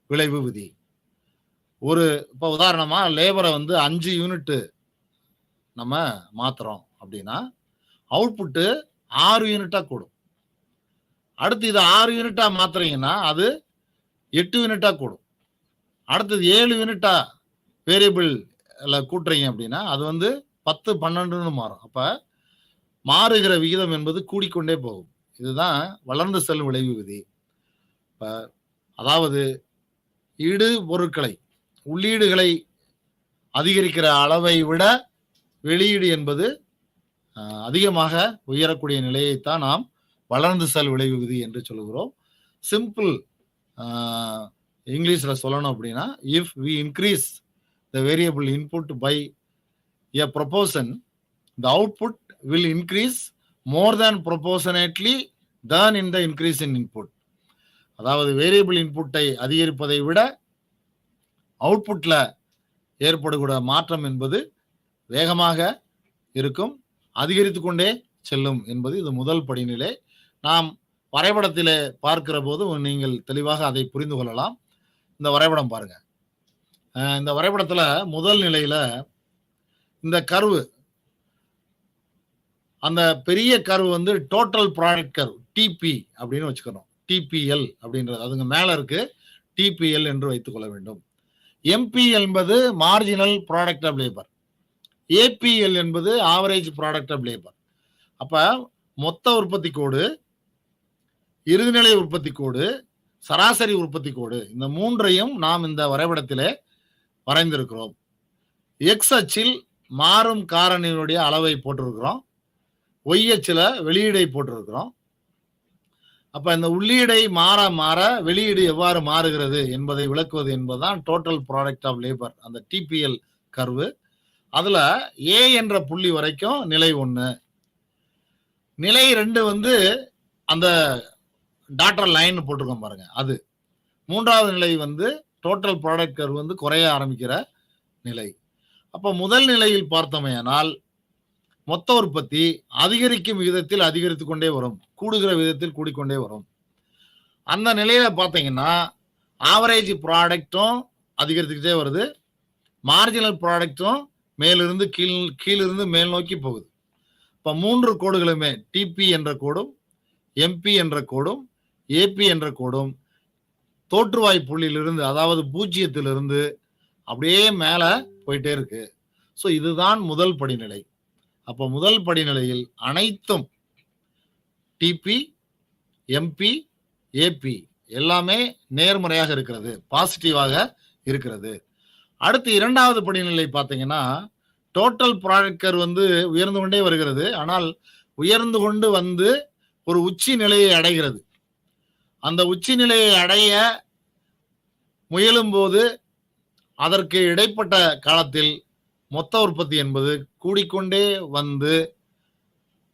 விளைவு விதி. இப்போ உதாரணமா லேபரை 5 யூனிட் நம்ம மாத்துறோம் அப்படின்னா அவுட்புட்டு 6 யூனிட்டா கூடும். அடுத்து இது 6 யூனிட்டா மாத்துறீங்கன்னா அது 8 யூனிட்டா கூடும். அடுத்தது 7 யூனிட்டா வேரியபிள் கூட்டுறீங்க அப்படின்னா அது 10 12ன்னு மாறும். அப்ப மாறுகிற விகிதம் என்பது கூடிக்கொண்டே போகும். இதுதான் வளர்ந்த செல் விளைவு விதி. அதாவது ஈடு பொருட்களை, உள்ளீடுகளை அதிகரிக்கிற அளவை விட வெளியீடு என்பது அதிகமாக உயரக்கூடிய நிலையைத்தான் நாம் வளர்ந்த செல் விளைவு விதி என்று சொல்லுகிறோம். சிம்பிள் இங்கிலீஷ்ல சொல்லணும் அப்படின்னா, if we increase the variable input by a proportion, the output will increase more than proportionately than in the increase in input. அதாவது வேரியபிள் இன்புட்டை அதிகரிப்பதை விட அவுட்புட்ல ஏற்படுகிற மாற்றம் என்பது வேகமாக இருக்கும், அதிகரித்து கொண்டே செல்லும் என்பது இது முதல் படிநிலை. நாம் வரைபடத்திலே பார்க்கிற போது நீங்கள் தெளிவாக அதை புரிந்து கொள்ளலாம். இந்த வரைபடம் பாருங்க. இந்த வரைபடத்துல முதல் நிலையில இந்த கர்வு, அந்த பெரிய curve total product curve, TP அப்படின்னு வச்சுக்கணும். டிபிஎல் அப்படின்றது அதுங்க மேல இருக்கு, டிபிஎல் என்று வைத்துக் கொள்ள வேண்டும். எம்பி என்பது marginal product of labour, APL என்பது ஆவரேஜ் ப்ராடக்ட் ஆஃப் லேபர். அப்ப மொத்த உற்பத்தி கோடு, இறுதிநிலை உற்பத்தி கோடு, சராசரி உற்பத்தி கோடு, இந்த மூன்றையும் நாம் இந்த வரைபடத்திலே வரைந்திருக்கிறோம். எக்ஸ் அச்சில் மாறும் காரணியினுடைய அளவை போட்டிருக்கிறோம், ஒய் அச்சில் வெளியீடை போட்டிருக்கிறோம். அப்ப இந்த உள்ளீடை மாற மாற வெளியீடு எவ்வாறு மாறுகிறது என்பதை விளக்குவது என்பதுதான் டோட்டல் ப்ராடக்ட் ஆஃப் லேபர், அந்த டிபிஎல் கர்வு. அதுல ஏ என்ற புள்ளி வரைக்கும் நிலை 1, நிலை 2 அந்த டாட்டர் லைன் போட்டிருக்கோம் பாருங்க அது. மூன்றாவது நிலை டோட்டல் ப்ராடக்ட் கர்வ் குறைய ஆரம்பிக்கிற நிலை. அப்ப முதல் நிலையில் பார்த்தோமேனால் மொத்த உற்பத்தி அதிகரிக்கும் விகிதத்தில் அதிகரித்து கொண்டே வரும், கூடுகிற விதத்தில் கூடிக்கொண்டே வரும். அந்த நிலையில பார்த்தீங்கன்னா ஆவரேஜ் ப்ராடக்டும் அதிகரித்துக்கிட்டே வருது, மார்ஜினல் ப்ராடக்டும் மேலிருந்து கீழிருந்து மேல் நோக்கி போகுது. இப்ப 3 கோடுகளுமே டிபி என்ற கோடும், எம்பி என்ற கோடும், ஏபி என்ற கோடும் தோற்றுவாய் புள்ளியிலிருந்து, அதாவது பூஜ்ஜியத்திலிருந்து அப்படியே மேல போயிட்டே இருக்கு. ஸோ இதுதான் முதல் படிநிலை. அப்போ முதல் படிநிலையில் அனைத்தும் டிபி, எம்பி, ஏபி எல்லாமே நேர்மறையாக இருக்கிறது, பாசிட்டிவாக இருக்கிறது. அடுத்து இரண்டாவது படிநிலை பார்த்தீங்கன்னா டோட்டல் ப்ராடக்ட் கர்வ் வந்து உயர்ந்து கொண்டே வருகிறது. ஆனால் உயர்ந்து கொண்டு வந்து ஒரு உச்சி நிலையை அடைகிறது. அந்த உச்சி நிலையை அடைய முயலும் போது அதற்கு இடைப்பட்ட காலத்தில் மொத்த உற்பத்தி என்பது கூடிக்கொண்டே வந்து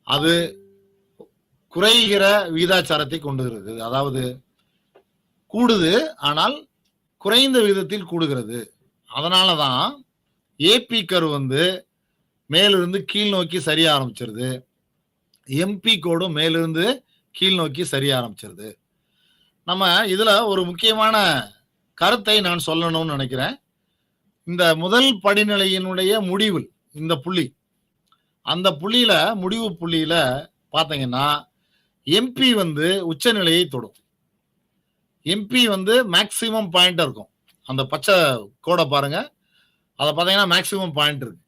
அது குறைகிற விகிதாச்சாரத்தை கொண்டுகிறது. அதாவது கூடுது, ஆனால் குறைந்த விகிதத்தில் கூடுகிறது. அதனாலதான் ஏபி கர்வ் வந்து மேலிருந்து கீழ் நோக்கி சரிய ஆரம்பிச்சிருது. எம்பி கோடும் மேலிருந்து கீழ் நோக்கி சரிய ஆரம்பிச்சிருது. நம்ம இதுல ஒரு முக்கியமான கருத்தை நான் சொல்லணும்னு நினைக்கிறேன். இந்த முதல் படிநிலையினுடைய முடிவில் இந்த புள்ளி, அந்த புள்ளியில முடிவு புள்ளியில பாத்தீங்கன்னா எம்பி வந்து உச்சநிலையை தொடும். எம்பி வந்து மேக்சிமம் பாயிண்ட் இருக்கும். அந்த பச்சை கோடை பாருங்க, அதை பார்த்தீங்கன்னா மேக்சிமம் பாயிண்ட் இருக்கு.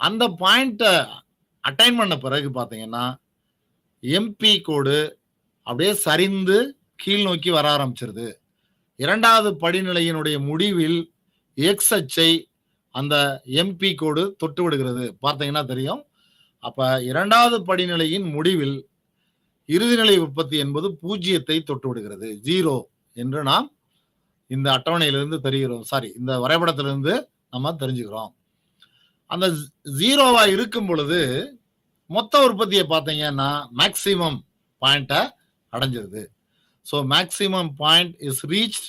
அந்த பாயிண்ட்டை அட்டைன் பண்ண பிறகு பார்த்தீங்கன்னா எம்பி கோடு அப்படியே சரிந்து கீழ் நோக்கி வர ஆரம்பிச்சிருது. இரண்டாவது படிநிலையினுடைய முடிவில் எக்ஸ் அச்சை அந்த எம்பி கோடு தொட்டு விடுகிறது. பார்த்தீங்கன்னா தெரியும். அப்ப இரண்டாவது படிநிலையின் முடிவில் இறுதிநிலை உற்பத்தி என்பது 0 தொட்டு விடுகிறது, 0 என்று நாம் இந்த அட்டவணையிலிருந்து தெரிகிறோம். இந்த வரைபடத்திலிருந்து நம்ம தெரிஞ்சுக்கிறோம். அந்த 0வா இருக்கும் பொழுது மொத்த உற்பத்தியை பார்த்தீங்கன்னா மேக்சிமம் பாயிண்ட அடைஞ்சிருது. So maximum point is reached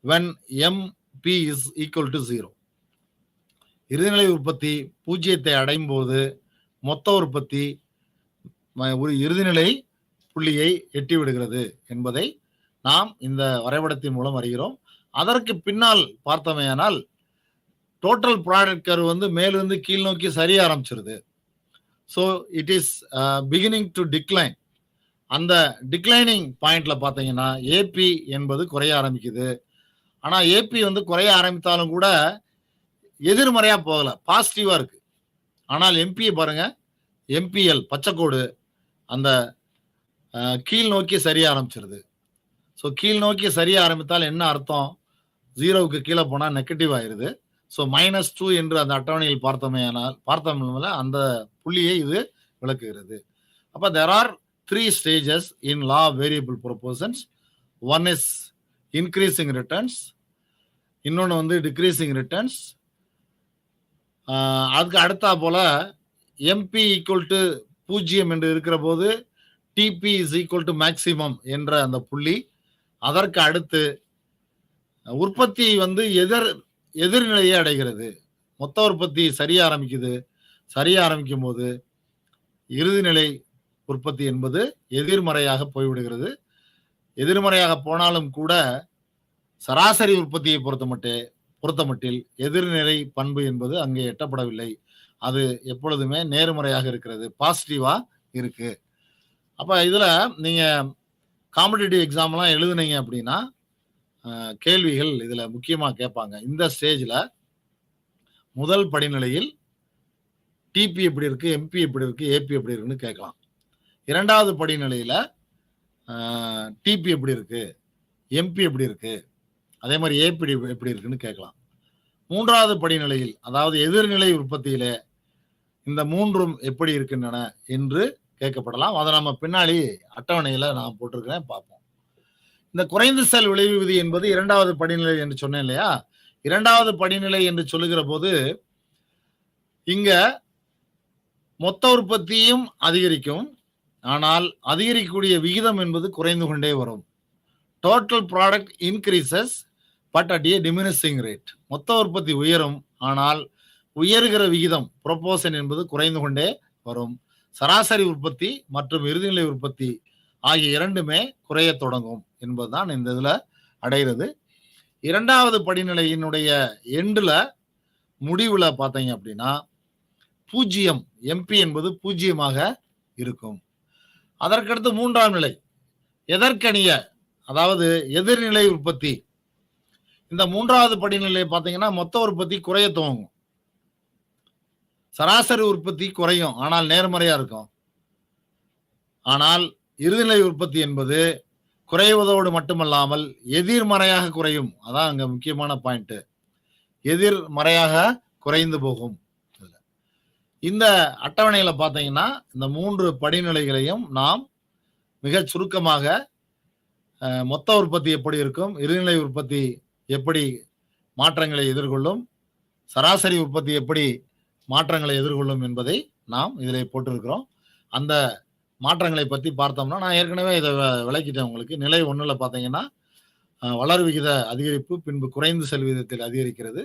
when MP is equal to 0. இறுதிநிலை உற்பத்தி 0 அடையும் போது மொத்த உற்பத்தி ஒரு இறுதிநிலை புள்ளியை எட்டி விடுகிறது என்பதை நாம் இந்த வரைபடத்தின் மூலம் அறிகிறோம். அதற்கு பின்னால் பார்த்தமையானால் டோட்டல் ப்ராடக்ட் கர்வ் வந்து மேலிருந்து கீழ் நோக்கி சரிய ஆரம்பிச்சிருது. So it is beginning to decline. அந்த டிக்ளைனிங் பாயிண்ட்ல பார்த்தீங்கன்னா ஏபி என்பது குறைய ஆரம்பிக்குது. ஆனால் ஏபி வந்து குறைய ஆரம்பித்தாலும் கூட எதிர்மறையா போகல, பாசிட்டிவா இருக்கு. ஆனால் எம்பியை பாருங்க, எம்பிஎல் பச்சைக்கோடு அந்த கீழ் நோக்கி சரிய ஆரம்பிச்சிருது. ஸோ கீழ் நோக்கி சரிய ஆரம்பித்தால் என்ன அர்த்தம்? 0க்கு கீழே போனால் நெகட்டிவ் ஆயிருது. ஸோ -2 என்று அந்த அட்டவணையில் பார்த்தோம்னால அந்த புள்ளியை இது விளக்குகிறது. அப்போ there are 3 stages in law of variable proportions. One is increasing returns, இன்னொன்று வந்து டிக்ரீசிங் ரிட்டர்ன்ஸ். அதுக்கு அடுத்தா போல எம்பி ஈக்குவல் டு 0 என்று இருக்கிற போது TP is equal to maximum என்ற அந்த புள்ளி. அதற்கு அடுத்து உற்பத்தி வந்து எதிர்நிலையை அடைகிறது. மொத்த உற்பத்தி சரிய ஆரம்பிக்குது. சரிய ஆரம்பிக்கும் போது இறுதிநிலை உற்பத்தி என்பது எதிர்மறையாக போய்விடுகிறது. எதிர்மறையாக போனாலும் கூட சராசரி உற்பத்தியை பொறுத்தமட்டில் எதிர்நிலை பண்பு என்பது அங்கே எட்டப்படவில்லை. அது எப்பொழுதுமே நேர்மறையாக இருக்கிறது, பாசிட்டிவா இருக்கு. அப்ப இதுல நீங்க காம்படிட்டிவ் எக்ஸாம்லாம் எழுதுனீங்க அப்படின்னா கேள்விகள் இதுல முக்கியமா கேட்பாங்க. இந்த ஸ்டேஜ்ல முதல் படிநிலையில் டிபி எப்படி இருக்கு, எம்பி எப்படி இருக்கு, ஏபி எப்படி இருக்குன்னு கேட்கலாம். இரண்டாவது படிநிலையில டிபி எப்படி இருக்கு, எம்பி எப்படி இருக்கு, அதே மாதிரி ஏபி எப்படி இருக்குன்னு கேட்கலாம். மூன்றாவது படிநிலையில் அதாவது எதிர்நிலை உற்பத்தியில இந்த மூன்றும் எப்படி இருக்கின்றன என்று கேட்கப்படலாம். அதை நம்ம பின்னாடி அட்டவணையில நான் போட்டிருக்கிறேன், பார்ப்போம். இந்த குறைந்த செல் விளைவு விதி என்பது இரண்டாவது படிநிலை என்று சொன்னேன் இல்லையா? இரண்டாவது படிநிலை என்று சொல்லுகிற போது இங்க மொத்த உற்பத்தியும் அதிகரிக்கும், ஆனால் அதிகரிக்கக்கூடிய விகிதம் என்பது குறைந்து கொண்டே வரும். Total product increases but at A diminishing rate. மொத்த உற்பத்தி உயரும், ஆனால் உயர்கிற விகிதம் ப்ரொபோர்ஷன் என்பது குறைந்து கொண்டே வரும். சராசரி உற்பத்தி மற்றும் இறுதிநிலை உற்பத்தி ஆகிய இரண்டுமே குறைய தொடங்கும் என்பதுதான் இந்த இதுல அடைகிறது. இரண்டாவது படிநிலையினுடைய எண்டுல முடிவுல பார்த்தீங்க அப்படின்னா 0 எம்பி என்பது 0 இருக்கும். அதற்கடுத்து மூன்றாம் நிலை எதற்கணிய அதாவது எதிர்நிலை உற்பத்தி. இந்த மூன்றாவது படிநிலை பார்த்தீங்கன்னா மொத்த உற்பத்தி குறைய துவங்கும். சராசரி உற்பத்தி குறையும், ஆனால் நேர்மறையா இருக்கும். ஆனால் இறுதிநிலை உற்பத்தி என்பது குறைவதோடு மட்டுமல்லாமல் எதிர்மறையாக குறையும். அதான் அங்க முக்கியமான பாயிண்ட். எதிர்மறையாக குறைந்து போகும். இந்த அட்டவணையில பார்த்தீங்கன்னா இந்த 3 படிநிலைகளையும் நாம் மிகச் சுருக்கமாக மொத்த உற்பத்தி எப்படி இருக்கும், இறுதிநிலை உற்பத்தி எப்படி மாற்றங்களை எதிர்கொள்ளும், சராசரி உற்பத்தி எப்படி மாற்றங்களை எதிர்கொள்ளும் என்பதை நாம் இதிலே போட்டிருக்கிறோம். அந்த மாற்றங்களை பற்றி பார்த்தோம்னா, நான் ஏற்கனவே இதை விளக்கிட்டேன் உங்களுக்கு. நிலை 1ல பார்த்தீங்கன்னா வளர் விகித அதிகரிப்பு, பின்பு குறைந்து செல் விகிதத்தில் அதிகரிக்கிறது.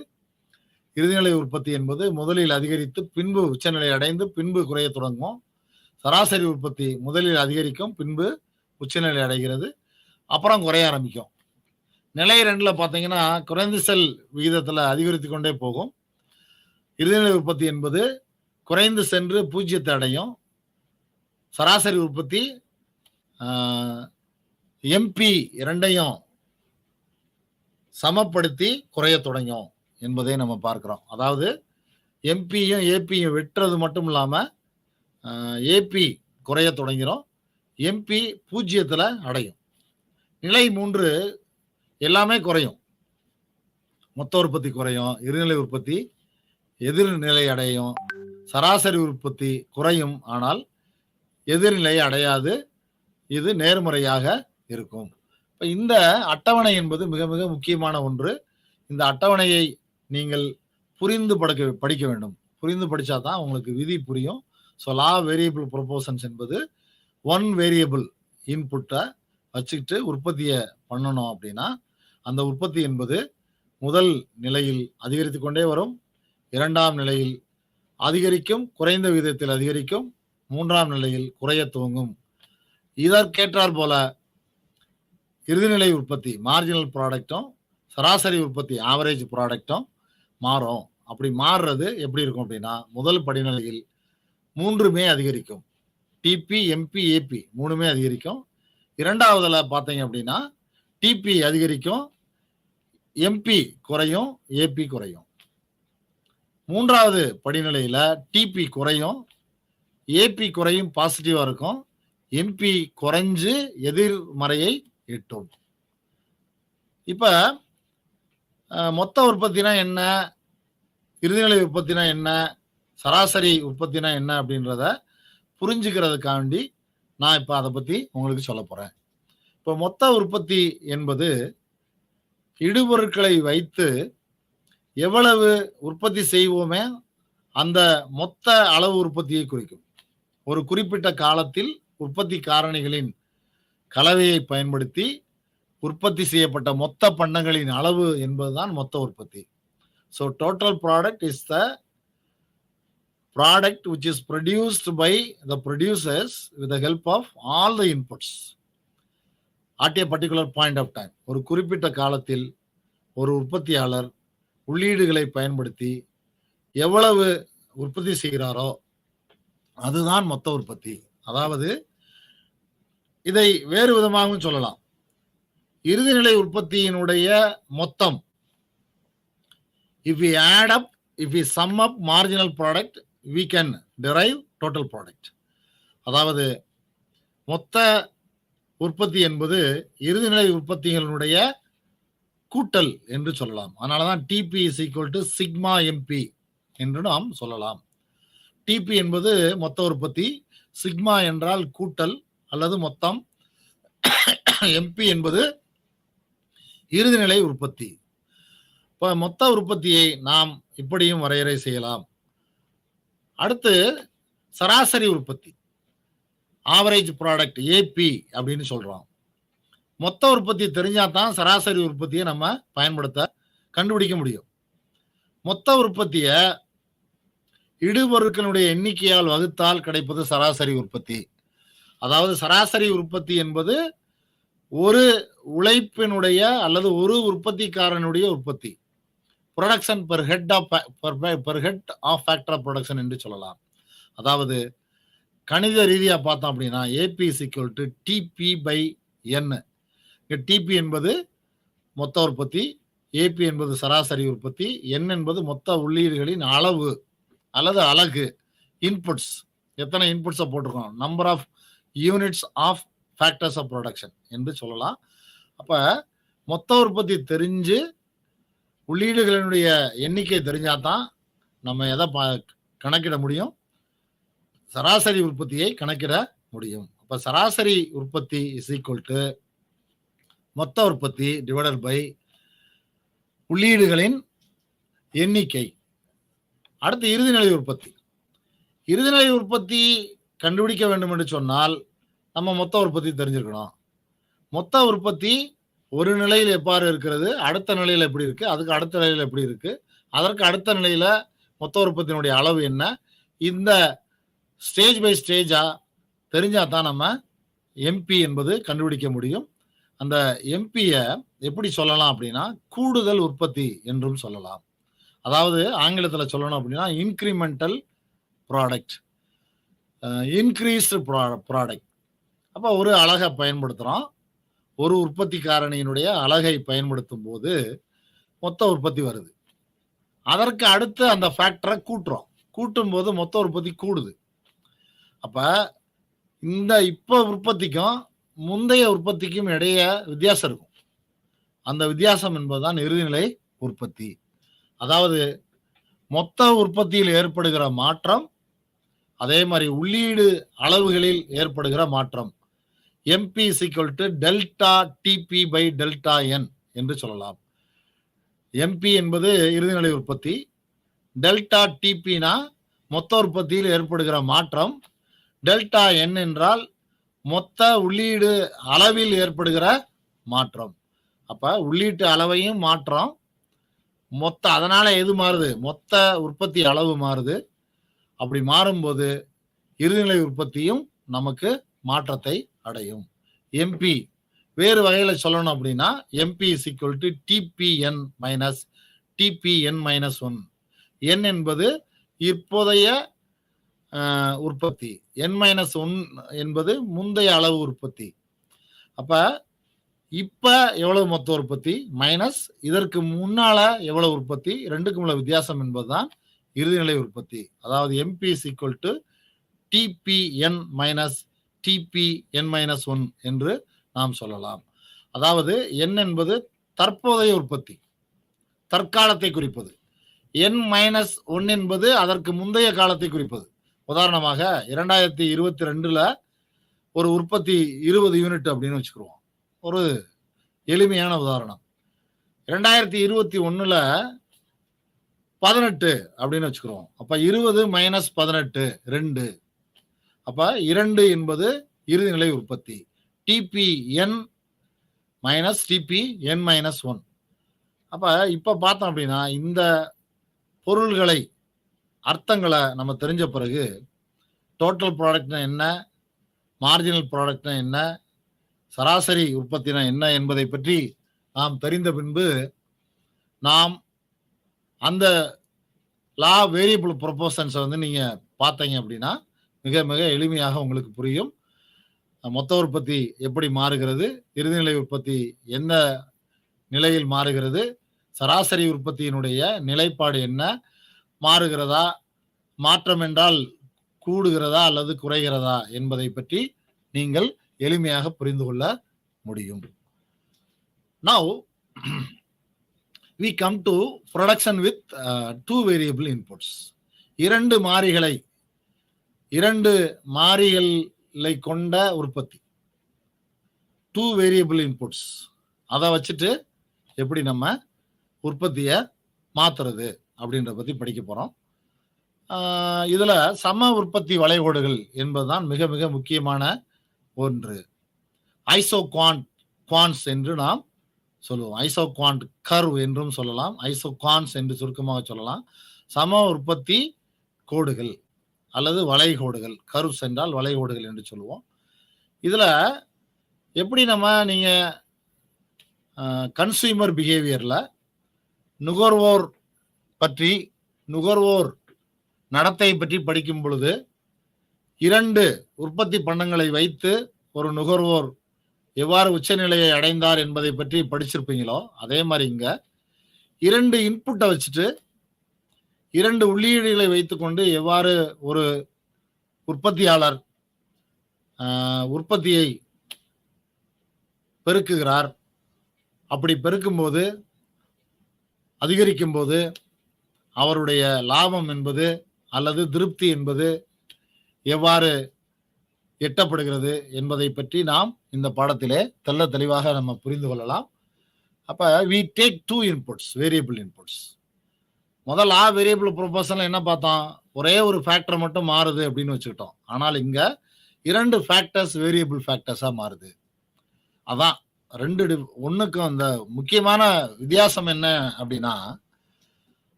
இறுதிநிலை உற்பத்தி என்பது முதலில் அதிகரித்து பின்பு உச்சநிலை அடைந்து பின்பு குறைய தொடங்கும். சராசரி உற்பத்தி முதலில் அதிகரிக்கும், பின்பு உச்சநிலை அடைகிறது, அப்புறம் குறைய ஆரம்பிக்கும். நிலை 2ல பார்த்தீங்கன்னா குறைந்து செல் விகிதத்தில் அதிகரித்து கொண்டே போகும். இறுதிநிலை உற்பத்தி என்பது குறைந்து சென்று 0 அடையும். சராசரி உற்பத்தி எம்பி இரண்டையும் சமப்படுத்தி குறைய தொடங்கும் என்பதை நம்ம பார்க்கிறோம். அதாவது எம்பியும் ஏபியும் வெட்டுறது மட்டும் இல்லாமல் ஏபி குறைய தொடங்கிறோம், எம்பி 0 அடையும். நிலை 3 எல்லாமே குறையும். மொத்த உற்பத்தி குறையும், இறுதிநிலை உற்பத்தி எதிர்நிலை அடையும், சராசரி உற்பத்தி குறையும், ஆனால் எதிர்நிலை அடையாது. இது நேர்மறையாக இருக்கும். இப்போ இந்த அட்டவணை என்பது மிக மிக முக்கியமான ஒன்று. இந்த அட்டவணையை நீங்கள் புரிந்து படிக்க வேண்டும். புரிந்து படித்தா தான் உங்களுக்கு விதி புரியும். ஸோ லா வேரியபிள் ப்ரொபோர்ஷன்ஸ் என்பது ஒன் வேரியபிள் இன்புட்டை வச்சுக்கிட்டு உற்பத்தியை பண்ணணும் அப்படின்னா, அந்த உற்பத்தி என்பது முதல் நிலையில் அதிகரித்து கொண்டே வரும், 2ஆம் நிலையில் அதிகரிக்கும், குறைந்த விகிதத்தில் அதிகரிக்கும், 3ஆம் நிலையில் குறைய துவங்கும். இதற்கேற்றார் போல இறுதிநிலை உற்பத்தி மார்ஜினல் ப்ராடக்டும் சராசரி உற்பத்தி ஆவரேஜ் ப்ராடக்டும் மாறும். அப்படி மாறுறது எப்படி இருக்கும் அப்படின்னா, முதல் படிநிலையில் 3மே அதிகரிக்கும். டிபி, எம்பி, ஏபி 3மே அதிகரிக்கும். 2ஆவதுல பார்த்தீங்க அப்படின்னா டிபி அதிகரிக்கும், எம்பி குறையும், ஏபி குறையும். 3ஆவது படிநிலையில் டிபி குறையும், ஏபி குறையும், பாசிட்டிவா இருக்கும், எம்பி குறைஞ்சு எதிர்மறையை எட்டும். இப்ப மொத்த உற்பத்தினா என்ன, இறுதிநிலை உற்பத்தினா என்ன, சராசரி உற்பத்தினா என்ன அப்படின்றத புரிஞ்சுக்கிறதுக்காண்டி நான் இப்போ அதை பற்றி உங்களுக்கு சொல்ல போகிறேன். இப்போ மொத்த உற்பத்தி என்பது இடுபொருட்களை வைத்து எவ்வளவு உற்பத்தி செய்வோமே அந்த மொத்த அளவு உற்பத்தியை குறிக்கும். ஒரு குறிப்பிட்ட காலத்தில் உற்பத்தி காரணிகளின் கலவையை பயன்படுத்தி உற்பத்தி செய்யப்பட்ட மொத்த பண்டங்களின் அளவு என்பதுதான் மொத்த உற்பத்தி. So total product is the product which is produced by the producers with the help of all the inputs at a particular point of time. ஒரு குறிப்பிட்ட காலத்தில் ஒரு உற்பத்தியாளர் உள்ளீடுகளை பயன்படுத்தி எவ்வளவு உற்பத்தி செய்கிறாரோ அதுதான் மொத்த உற்பத்தி. அதாவது இதை வேறு விதமாகவும் சொல்லலாம். இறுதிநிலை உற்பத்தியினுடைய மொத்தம், if we add up, if we sum up marginal product, we can derive total product. அதாவது மொத்த உற்பத்தி என்பது இறுதிநிலை உற்பத்திகளுடைய கூட்டல் என்று சொல்லலாம். அதனாலதான் TP is equal to sigma MP என்று நாம் சொல்லலாம். டிபி என்பது மொத்த உற்பத்தி, சிக்மா என்றால் கூட்டல் அல்லது மொத்தம், எம்பி என்பது இறுதிநிலை உற்பத்தி. இப்போ மொத்த உற்பத்தியை நாம் இப்படியும் வரையறை செய்யலாம். அடுத்து சராசரி உற்பத்தி, ஆவரேஜ் ப்ராடக்ட், ஏபி அப்படின்னு சொல்றோம். மொத்த உற்பத்தி தெரிஞ்சாதான் சராசரி உற்பத்தியை நம்ம கண்டுபிடிக்க முடியும். மொத்த உற்பத்தியை இடுபொருட்களுடைய எண்ணிக்கையால் வகுத்தால் கிடைப்பது சராசரி உற்பத்தி. அதாவது சராசரி உற்பத்தி என்பது ஒரு உழைப்பினுடைய அல்லது ஒரு உற்பத்திக்காரனுடைய உற்பத்தி, production per head of factor of production என்று சொல்லலாம். அதாவது கணித ரீதியாக பார்த்தோம் அப்படின்னா AP is equal to TP by N. டிபி என்பது மொத்த உற்பத்தி, ஏபி என்பது சராசரி உற்பத்தி, என் என்பது மொத்த உள்ளீடுகளின் அளவு அல்லது அலகு, இன்புட்ஸ், எத்தனை இன்புட்ஸை போட்டிருக்கோம், number of units of factors of production என்று சொல்லலாம். அப்போ மொத்த உற்பத்தி தெரிஞ்சு உள்ளீடுகளினுடைய எண்ணிக்கை தெரிஞ்சாதான் நம்ம எதை கணக்கிட முடியும், சராசரி உற்பத்தியை கணக்கிட முடியும். அப்ப சராசரி உற்பத்தி இஸ் ஈக்குவல் டு மொத்த உற்பத்தி டிவைடட் பை உள்ளீடுகளின் எண்ணிக்கை. அடுத்து இறுதிநிலை உற்பத்தி. இறுதிநிலை உற்பத்தி கண்டுபிடிக்க வேண்டும் என்று சொன்னால் நம்ம மொத்த உற்பத்தி தெரிஞ்சிருக்கணும். மொத்த உற்பத்தி ஒரு நிலையில் எவ்வாறு இருக்கிறது, அடுத்த நிலையில் எப்படி இருக்கு, அதுக்கு அடுத்த நிலையில் எப்படி இருக்கு, அதற்கு அடுத்த நிலையில மொத்த உற்பத்தியினுடைய அளவு என்ன, இந்த ஸ்டேஜ் பை ஸ்டேஜா தெரிஞ்சா தான் நம்ம எம்பி என்பது கண்டுபிடிக்க முடியும். அந்த எம்பியை எப்படி சொல்லலாம் அப்படின்னா கூடுதல் உற்பத்தி என்றும் சொல்லலாம். அதாவது ஆங்கிலத்தில் சொல்லணும் அப்படின்னா இன்க்ரிமெண்டல் ப்ராடக்ட், இன்க்ரீஸ்டு ப்ராடக்ட். அப்போ ஒரு அலகை பயன்படுத்துகிறோம், ஒரு உற்பத்தி காரணியினுடைய அலகை பயன்படுத்தும் போது மொத்த உற்பத்தி வருது. அதற்கு அடுத்து அந்த ஃபேக்டரை கூட்டுறோம், கூட்டும் போது மொத்த உற்பத்தி கூடுது. அப்ப இந்த இப்ப உற்பத்திக்கும் முந்தைய உற்பத்திக்கும் இடையே வித்தியாசம் இருக்கும். அந்த வித்தியாசம் என்பதுதான் இறுதிநிலை உற்பத்தி. அதாவது மொத்த உற்பத்தியில் ஏற்படுகிற மாற்றம், அதே மாதிரி உள்ளீடு அளவுகளில் ஏற்படுகிற மாற்றம். MP is equal to delta TP by delta N என்று சொல்லலாம். எம்பி என்பது இறுதிநிலை உற்பத்தி, டெல்டா டிபினா மொத்த உற்பத்தியில் ஏற்படுகிற மாற்றம், டெல்டா என் என்றால் மொத்த உள்ளீடு அளவில் ஏற்படுகிற மாற்றம். அப்ப உள்ளீட்டு அளவையும் மாற்றம், மொத்த அதனால எது மாறுது, மொத்த உற்பத்தி அளவு மாறுது. அப்படி மாறும்போது இறுதிநிலை உற்பத்தியும் நமக்கு மாற்றத்தை அடையும். எம்பி வேறு வகையில சொல்லணும் அப்படின்னா MP is equal to TPN minus TPN minus 1. N என்பது இப்போதைய உற்பத்தி, என் மைனஸ் 1 என்பது முந்தைய அளவு உற்பத்தி. அப்ப இப்ப எவ்வளவு மொத்த உற்பத்தி மைனஸ் இதற்கு முன்னால எவ்வளவு உற்பத்தி, ரெண்டுக்கும் உள்ள வித்தியாசம் என்பதுதான் இறுதிநிலை உற்பத்தி. அதாவது MP is equal to TPN minus TPN minus 1 என்று நாம் சொல்லலாம். அதாவது என் என்பது தற்போதைய உற்பத்தி, தற்காலத்தை குறிப்பது. என் மைனஸ் 1 என்பது அதற்கு முந்தைய காலத்தை குறிப்பது. உதாரணமாக 2022ல ஒரு உற்பத்தி 20 யூனிட் அப்படின்னு வச்சுக்கிறோம். ஒரு எளிமையான உதாரணம். 2021ல 18 அப்படின்னு வச்சுக்கிறோம். அப்ப 20 மைனஸ் 18 2. அப்ப 2 என்பது இறுதிநிலை உற்பத்தி. டிபிஎன் மைனஸ் டிபிஎன் மைனஸ் 1. அப்ப இப்ப பார்த்தோம் அப்படின்னா இந்த பொருள்களை அர்த்தங்களை நம்ம தெரிஞ்ச பிறகு டோட்டல் ப்ராடக்ட்னா என்ன, மார்ஜினல் ப்ராடக்ட்னா என்ன, சராசரி உற்பத்தினா என்ன என்பதை பற்றி நாம் தெரிந்த பின்பு நாம் அந்த லா வேரியபிள் ப்ரொபோர்ஷன்ஸை வந்து நீங்க பார்த்தீங்க அப்படின்னா மிக மிக எளிமையாக உங்களுக்கு புரியும். மொத்த உற்பத்தி எப்படி மாறுகிறது, இறுதிநிலை உற்பத்தி எந்த நிலையில் மாறுகிறது, சராசரி உற்பத்தியினுடைய நிலைப்பாடு என்ன, மாறுகிறதா, மாற்றம் என்றால் கூடுகிறதா அல்லது குறைகிறதா என்பதை பற்றி நீங்கள் எளிமையாக புரிந்து கொள்ள முடியும். Now we come to production with two variable inputs. இரண்டு மாறிகளை கொண்ட உற்பத்தி, டூ வேரியபிள் இன்புட்ஸ். அதை வச்சுட்டு எப்படி நம்ம உற்பத்தியை மாத்துறது அப்படின்ற பத்தி படிக்க போறோம். இதுல சம உற்பத்தி வளைகோடுகள் என்பதுதான் மிக மிக முக்கியமான ஒன்று. ஐசோகுவான்ஸ் என்று நாம் சொல்லுவோம். ஐசோகுவான்ட் கர்வ் என்றும் சொல்லலாம், ஐசோகுவான்ஸ் என்று சுருக்கமாக சொல்லலாம். சம உற்பத்தி கோடுகள் அல்லது வளைகோடுகள், கர்வ்ஸ் என்றால் வளைகோடுகள் என்று சொல்லுவோம். இதுல எப்படி நீங்க கன்சியூமர் பிஹேவியர்ல நுகர்வோர் நடத்தை பற்றி படிக்கும் பொழுது இரண்டு உற்பத்தி பண்டங்களை வைத்து ஒரு நுகர்வோர் எவ்வாறு உச்சநிலையை அடைந்தார் என்பதை பற்றி படிச்சிருப்பீங்களோ அதே மாதிரி இங்க இரண்டு இன்புட்டை வச்சுட்டு இரண்டு உள்ளீடுகளை வைத்துக்கொண்டு எவ்வாறு ஒரு உற்பத்தியாளர் உற்பத்தியை பெருக்குகிறார், அப்படி பெருக்கும்போது அதிகரிக்கும் போது அவருடைய லாபம் என்பது அல்லது திருப்தி என்பது எவ்வாறு எட்டப்படுகிறது என்பதை பற்றி நாம் இந்த பாடத்திலே தெள்ள தெளிவாக நம்ம புரிந்து கொள்ளலாம். அப்ப we take two inputs, variable inputs. முதல் வேரியபிள் ப்ரொபோஷன்ல என்ன பார்த்தோம்? ஒரே ஒரு ஃபேக்டர் மட்டும் மாறுது அப்படின்னு வச்சுக்கிட்டோம். ஆனால் இங்க 2 ஃபேக்டர்ஸ் வேரியபிள் ஃபேக்டர்ஸா மாறுது. அதான் ஒண்ணுக்கும் அந்த முக்கியமான வித்தியாசம் என்ன அப்படின்னா,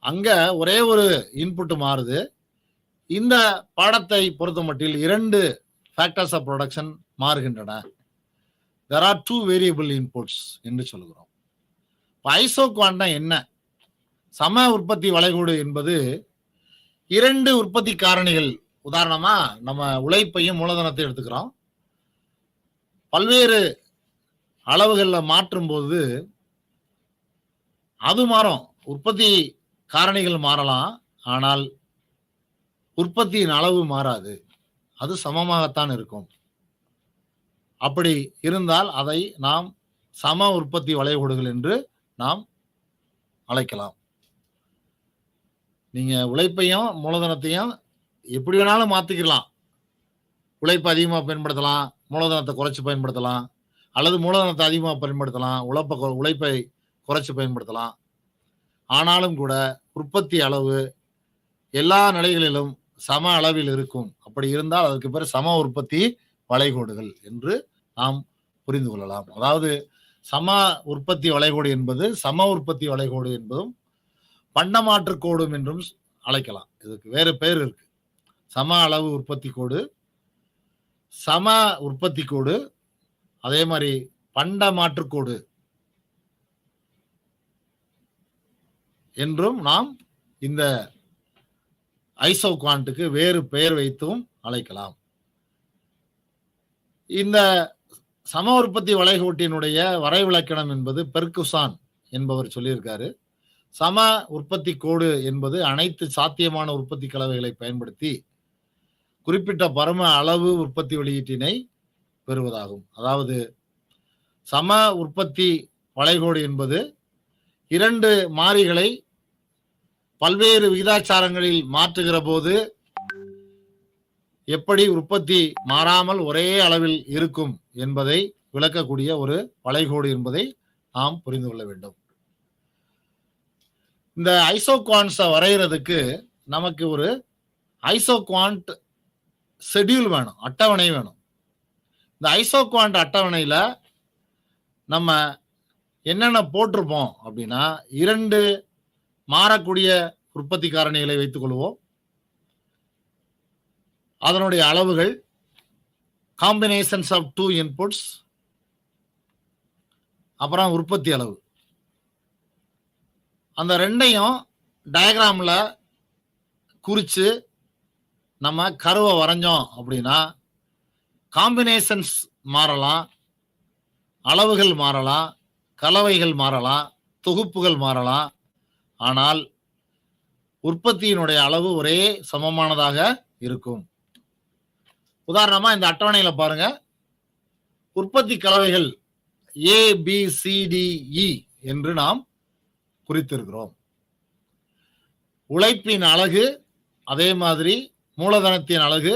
அங்க ஒரே ஒரு இன்புட் மாறுது. இந்த பாடத்தை பொறுத்த மட்டில் 2 ஃபேக்டர்ஸ் ஆஃப் ப்ரொடக்ஷன் மாறுகின்றன. there are 2 வேரியபிள் இன்புட்ஸ் என்று சொல்கிறோம். ஐசோகுவான்ட்னா என்ன? சம உற்பத்தி வளைகோடு என்பது 2 உற்பத்தி காரணிகள். உதாரணமா நம்ம உழைப்பையும் மூலதனத்தை எடுத்துக்கிறோம். பல்வேறு அளவுகள்ல மாற்றும் போது அது மாறும். உற்பத்தி காரணிகள் மாறலாம், ஆனால் உற்பத்தியின் அளவு மாறாது. அது சமமாகத்தான் இருக்கும். அப்படி இருந்தால் அதை நாம் சம உற்பத்தி வளைகோடுகள் என்று நாம் அழைக்கலாம். நீங்க உழைப்பையும் மூலதனத்தையும் எப்படி வேணாலும் மாத்திக்கலாம். உழைப்பை அதிகமாக பயன்படுத்தலாம், மூலதனத்தை குறைச்சு பயன்படுத்தலாம், அல்லது மூலதனத்தை அதிகமாக பயன்படுத்தலாம், உழைப்பை குறைச்சு பயன்படுத்தலாம். ஆனாலும் கூட உற்பத்தி அளவு எல்லா நிலைகளிலும் சம அளவில் இருக்கும். அப்படி இருந்தால் அதற்கு பேர் சம உற்பத்தி வளைகோடுகள் என்று நாம் புரிந்து கொள்ளலாம். அதாவது சம உற்பத்தி வளைகோடு என்பது சம உற்பத்தி வளைகோடு என்பதும் பண்டமாற்று கோடும் என்றும் அழைக்கலாம். இதுக்கு வேறு பேர் இருக்கு. சம அளவு உற்பத்தி கோடு, சம உற்பத்தி கோடு, அதே மாதிரி பண்டமாற்று கோடு என்றும் நாம் இந்த ஐசோகுவான்ட்டுக்கு வேறு பெயர் வைத்தும் அழைக்கலாம். இந்த சம உற்பத்தி வளைகோட்டினுடைய வரைவிலக்கணம் என்பது பெர்குசான் என்பவர் சொல்லியிருக்காரு. சம உற்பத்தி கோடு என்பது அனைத்து சாத்தியமான உற்பத்தி கலவைகளை பயன்படுத்தி குறிப்பிட்ட பரும அளவு உற்பத்தி வெளியீட்டினை பெறுவதாகும். அதாவது சம உற்பத்தி வளைகோடு என்பது 2 மாறிகளை பல்வேறு விகிதாச்சாரங்களில் மாற்றுகிற போது எப்படி உற்பத்தி மாறாமல் ஒரே அளவில் இருக்கும் என்பதை விளக்கக்கூடிய ஒரு வளைகோடு என்பதை நாம் புரிந்து கொள்ள வேண்டும். இந்த ஐசோகுவான்ட்ஸை வரைகிறதுக்கு நமக்கு ஒரு ஐசோகுவான்ட் ஷெட்யூல் வேணும், அட்டவணை வேணும். இந்த ஐசோகுவான்ட் அட்டவணையில நம்ம என்னென்ன போட்டிருப்போம் அப்படின்னா 2 மாறக்கூடிய உற்பத்தி காரணிகளை வைத்துக் கொள்வோம். அதனுடைய அளவுகள் காம்பினேஷன்ஸ் ஆஃப் 2 இன்புட்ஸ், அப்புறம் உற்பத்தி அளவு. அந்த 2ஐயும் டயக்ராம்ல குறிச்சு நம்ம கருவை வரைஞ்சோம் அப்படின்னா காம்பினேஷன்ஸ் மாறலாம், அளவுகள் மாறலாம், கலவைகள் மாறலாம், தொகுப்புகள் மாறலாம். ஆனால் உற்பத்தியினுடைய அளவு ஒரே சமமானதாக இருக்கும். உதாரணமா இந்த அட்டவணையில பாருங்க, உற்பத்தி கலவைகள் ABCDE என்று நாம் குறித்திருக்கிறோம். உழைப்பின் அலகு, அதே மாதிரி மூலதனத்தின் அலகு,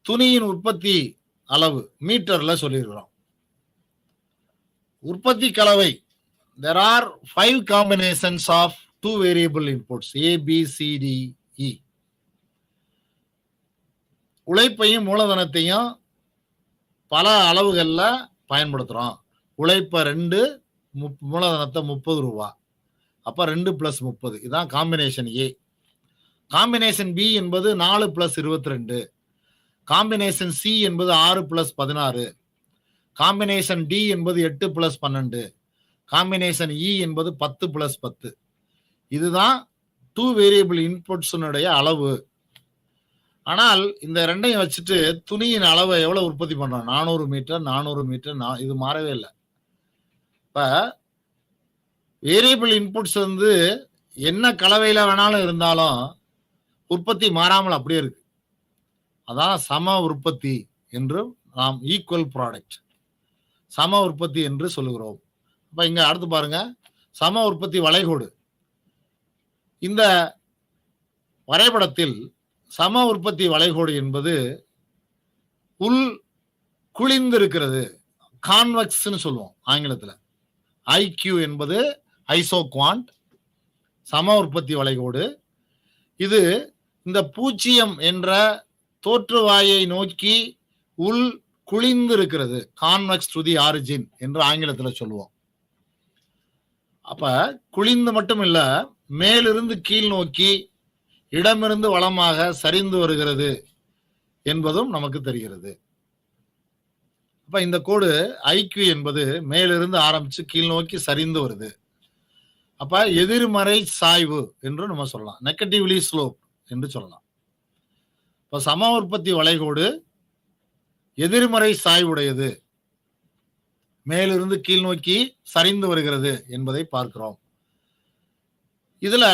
துணியின் உற்பத்தி அளவு மீட்டர்ல சொல்லியிருக்கிறோம். உற்பத்தி கலவை there are 5 combinations of 2 variable inputs ABCDE. உழைப்பையும் மூலதனத்தையும் பல அளவுகள்ல பயன்படுத்துறோம். உழைப்ப 2, மூலதனத்தை 30 ரூபா. அப்ப 2 + 30, இதுதான் காம்பினேஷன் A. காம்பினேஷன் B என்பது 4 + 22. காம்பினேஷன் C என்பது 6 + 16. காம்பினேஷன் D என்பது 8 + 12. காம்பினேஷன் E என்பது 10 + 10. இதுதான் 2 வேரியபிள் இன்புட்ஸுடைய அளவு. ஆனால் இந்த 2ஐயும் வச்சுட்டு துணியின் அளவை எவ்வளவு உற்பத்தி பண்றோம்? 400 மீட்டர், 400 மீட்டர், இது மாறவே இல்லை. இப்ப வேரியபிள் இன்புட்ஸ் வந்து என்ன கலவையில வேணாலும் இருந்தாலும் உற்பத்தி மாறாமல் அப்படியே இருக்கு. அதான் சம உற்பத்தி என்று நாம் ஈக்குவல் ப்ராடக்ட், சம உற்பத்தி என்று சொல்லுகிறோம். அப்ப இங்க அடுத்து பாருங்க, சம உற்பத்தி வளைகோடு. இந்த வரைபடத்தில் சம உற்பத்தி வளைகோடு என்பது உள் குளிந்து இருக்கிறது, கான்வெக்ஸ்னு சொல்லுவோம் ஆங்கிலத்தில். ஐக்யூ என்பது ஐசோகுவான்ட், சம உற்பத்தி வளைகோடு. இது இந்த பூச்சியம் என்ற தோற்றுவாயை நோக்கி உள் குளிந்து இருக்கிறது, கான்வெக்ஸ் டு தி ஆரிஜின் என்று ஆங்கிலத்தில் சொல்லுவோம். அப்ப குளிந்து மட்டும் இல்ல, மேலிருந்து கீழ் நோக்கி இடமிருந்து வளமாக சரிந்து வருகிறது என்பதும் நமக்கு தெரிகிறது. அப்ப இந்த கோடு ஐக்யூ என்பது மேலிருந்து ஆரம்பிச்சு கீழ் நோக்கி சரிந்து வருது. அப்ப எதிர்மறை சாய்வு என்று நம்ம சொல்லலாம், நெகட்டிவ்லி ஸ்லோப் என்று சொல்லலாம். இப்ப சம உற்பத்தி வளைகோடு எதிர்மறை சாய்வுடையது, மேலிருந்து கீழ் நோக்கி சரிந்து வருகிறது என்பதை பார்க்கிறோம். இதுல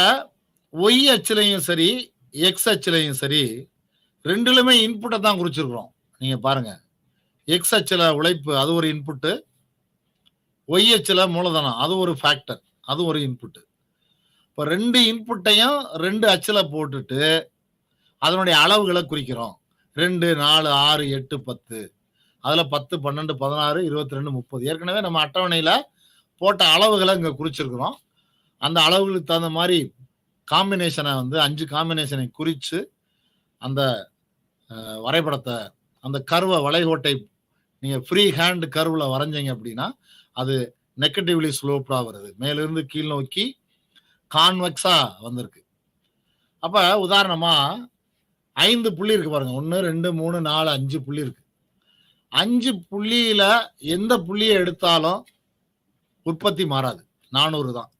ஒய் அச்சிலையும் சரி எக்ஸ் அச்சிலையும் சரி ரெண்டுலுமே இன்புட்டை தான் குறிச்சிருக்கிறோம். நீங்க பாருங்க, எக்ஸ் அச்சில உழைப்பு அது ஒரு இன்புட்டு, ஒய் அச்சில மூலதனம் அது ஒரு ஃபேக்டர், அது ஒரு இன்புட்டு. இப்போ ரெண்டு இன்புட்டையும் ரெண்டு அச்சில போட்டுட்டு அதனுடைய அளவுகளை குறிக்கிறோம். 2, 4, 6, 8, 10. அதுல 10, 12, 16, 22, 30. ஏற்கனவே நம்ம அட்டவணையில போட்ட அளவுகளை இங்க குறிச்சிருக்கிறோம். அந்த அளவுகளுக்கு தகுந்த மாதிரி காம்பினேஷனை 5 காம்பினேஷனை குறித்து அந்த வரைபடத்தை, அந்த கர்வை, வளைகோட்டை நீங்க ஃப்ரீ ஹேண்ட் கர்வ்ல வரைஞ்சீங்க அப்படின்னா அது நெகட்டிவ்லி ஸ்லோப்டா வருது, மேலிருந்து கீழ் நோக்கி கான்வெக்ஸா வந்திருக்கு. அப்ப உதாரணமா 5 புள்ளி இருக்கு பாருங்க, 1, 2, 3, 4, 5 புள்ளி இருக்கு. 5 புள்ளியில எந்த புள்ளியை எடுத்தாலும் உற்பத்தி மாறாது, 400 தான்.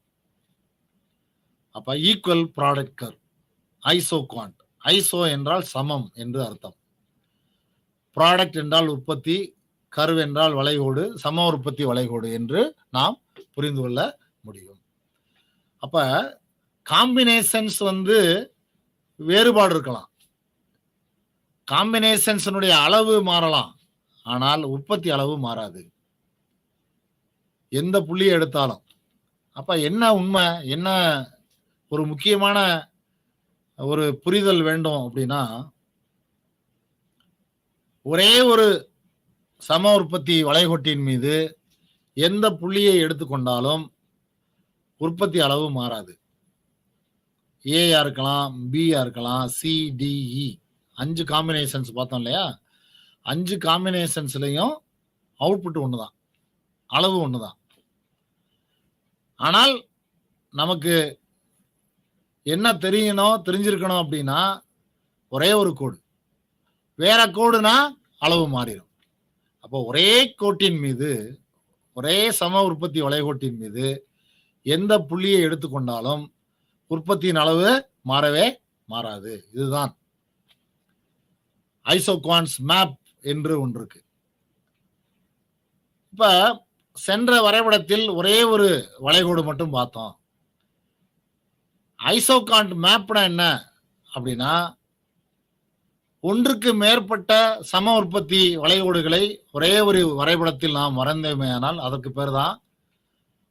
அப்ப ஈக்குவல் ப்ராடக்ட் கர்வ், ஐசோகுவான்ட். ஐசோ என்றால் சமம் என்று அர்த்தம், ப்ராடக்ட் என்றால் உற்பத்தி, கர்வ் என்றால் வளைகோடு, சம உற்பத்தி வளைகோடு என்று நாம் புரிந்து கொள்ள முடியும். அப்ப காம்பினேஷன்ஸ் வேறுபாடு இருக்கலாம், காம்பினேஷன்ஸினுடைய அளவு மாறலாம், ஆனால் உற்பத்தி அளவு மாறாது, எந்த புள்ளியை எடுத்தாலும். அப்ப என்ன உண்மை, என்ன ஒரு முக்கியமான ஒரு புரிதல் வேண்டும் அப்படின்னா, ஒரே ஒரு சம உற்பத்தி வளைகோட்டின் மீது எந்த புள்ளியை எடுத்துக்கொண்டாலும் உற்பத்தி அளவு மாறாது. ஏயா இருக்கலாம், பியா இருக்கலாம், சி, டி, இ, 5 காம்பினேஷன்ஸ் பார்த்தோம் இல்லையா? 5 காம்பினேஷன்ஸ்லையும் அவுட்புட் ஒண்ணுதான், அளவு ஒண்ணுதான். ஆனால் நமக்கு என்ன தெரிஞ்சிருக்கணும் அப்படின்னா, ஒரே ஒரு கோடு, வேற கோடுனா அளவு மாறிடும். அப்போ ஒரே கோட்டின் மீது, ஒரே சம உற்பத்தி வளைகோட்டின் மீது எந்த புள்ளியை எடுத்துக்கொண்டாலும் உற்பத்தியின் அளவு மாறவே மாறாது. இதுதான் ஐசோகுவான்ஸ் மேப் என்று ஒன்று இருக்கு. இப்ப சென்ற வரைபடத்தில் ஒரே ஒரு வளைகோடு மட்டும் பார்த்தோம். ஐசோகான்ட் மேப்னா என்ன அப்படின்னா, ஒன்றுக்கு மேற்பட்ட சம உற்பத்தி வளைகோடுகளை ஒரே ஒரு வரைபடத்தில் நாம் வரைந்தோமேயானால் அதற்கு பேர் தான்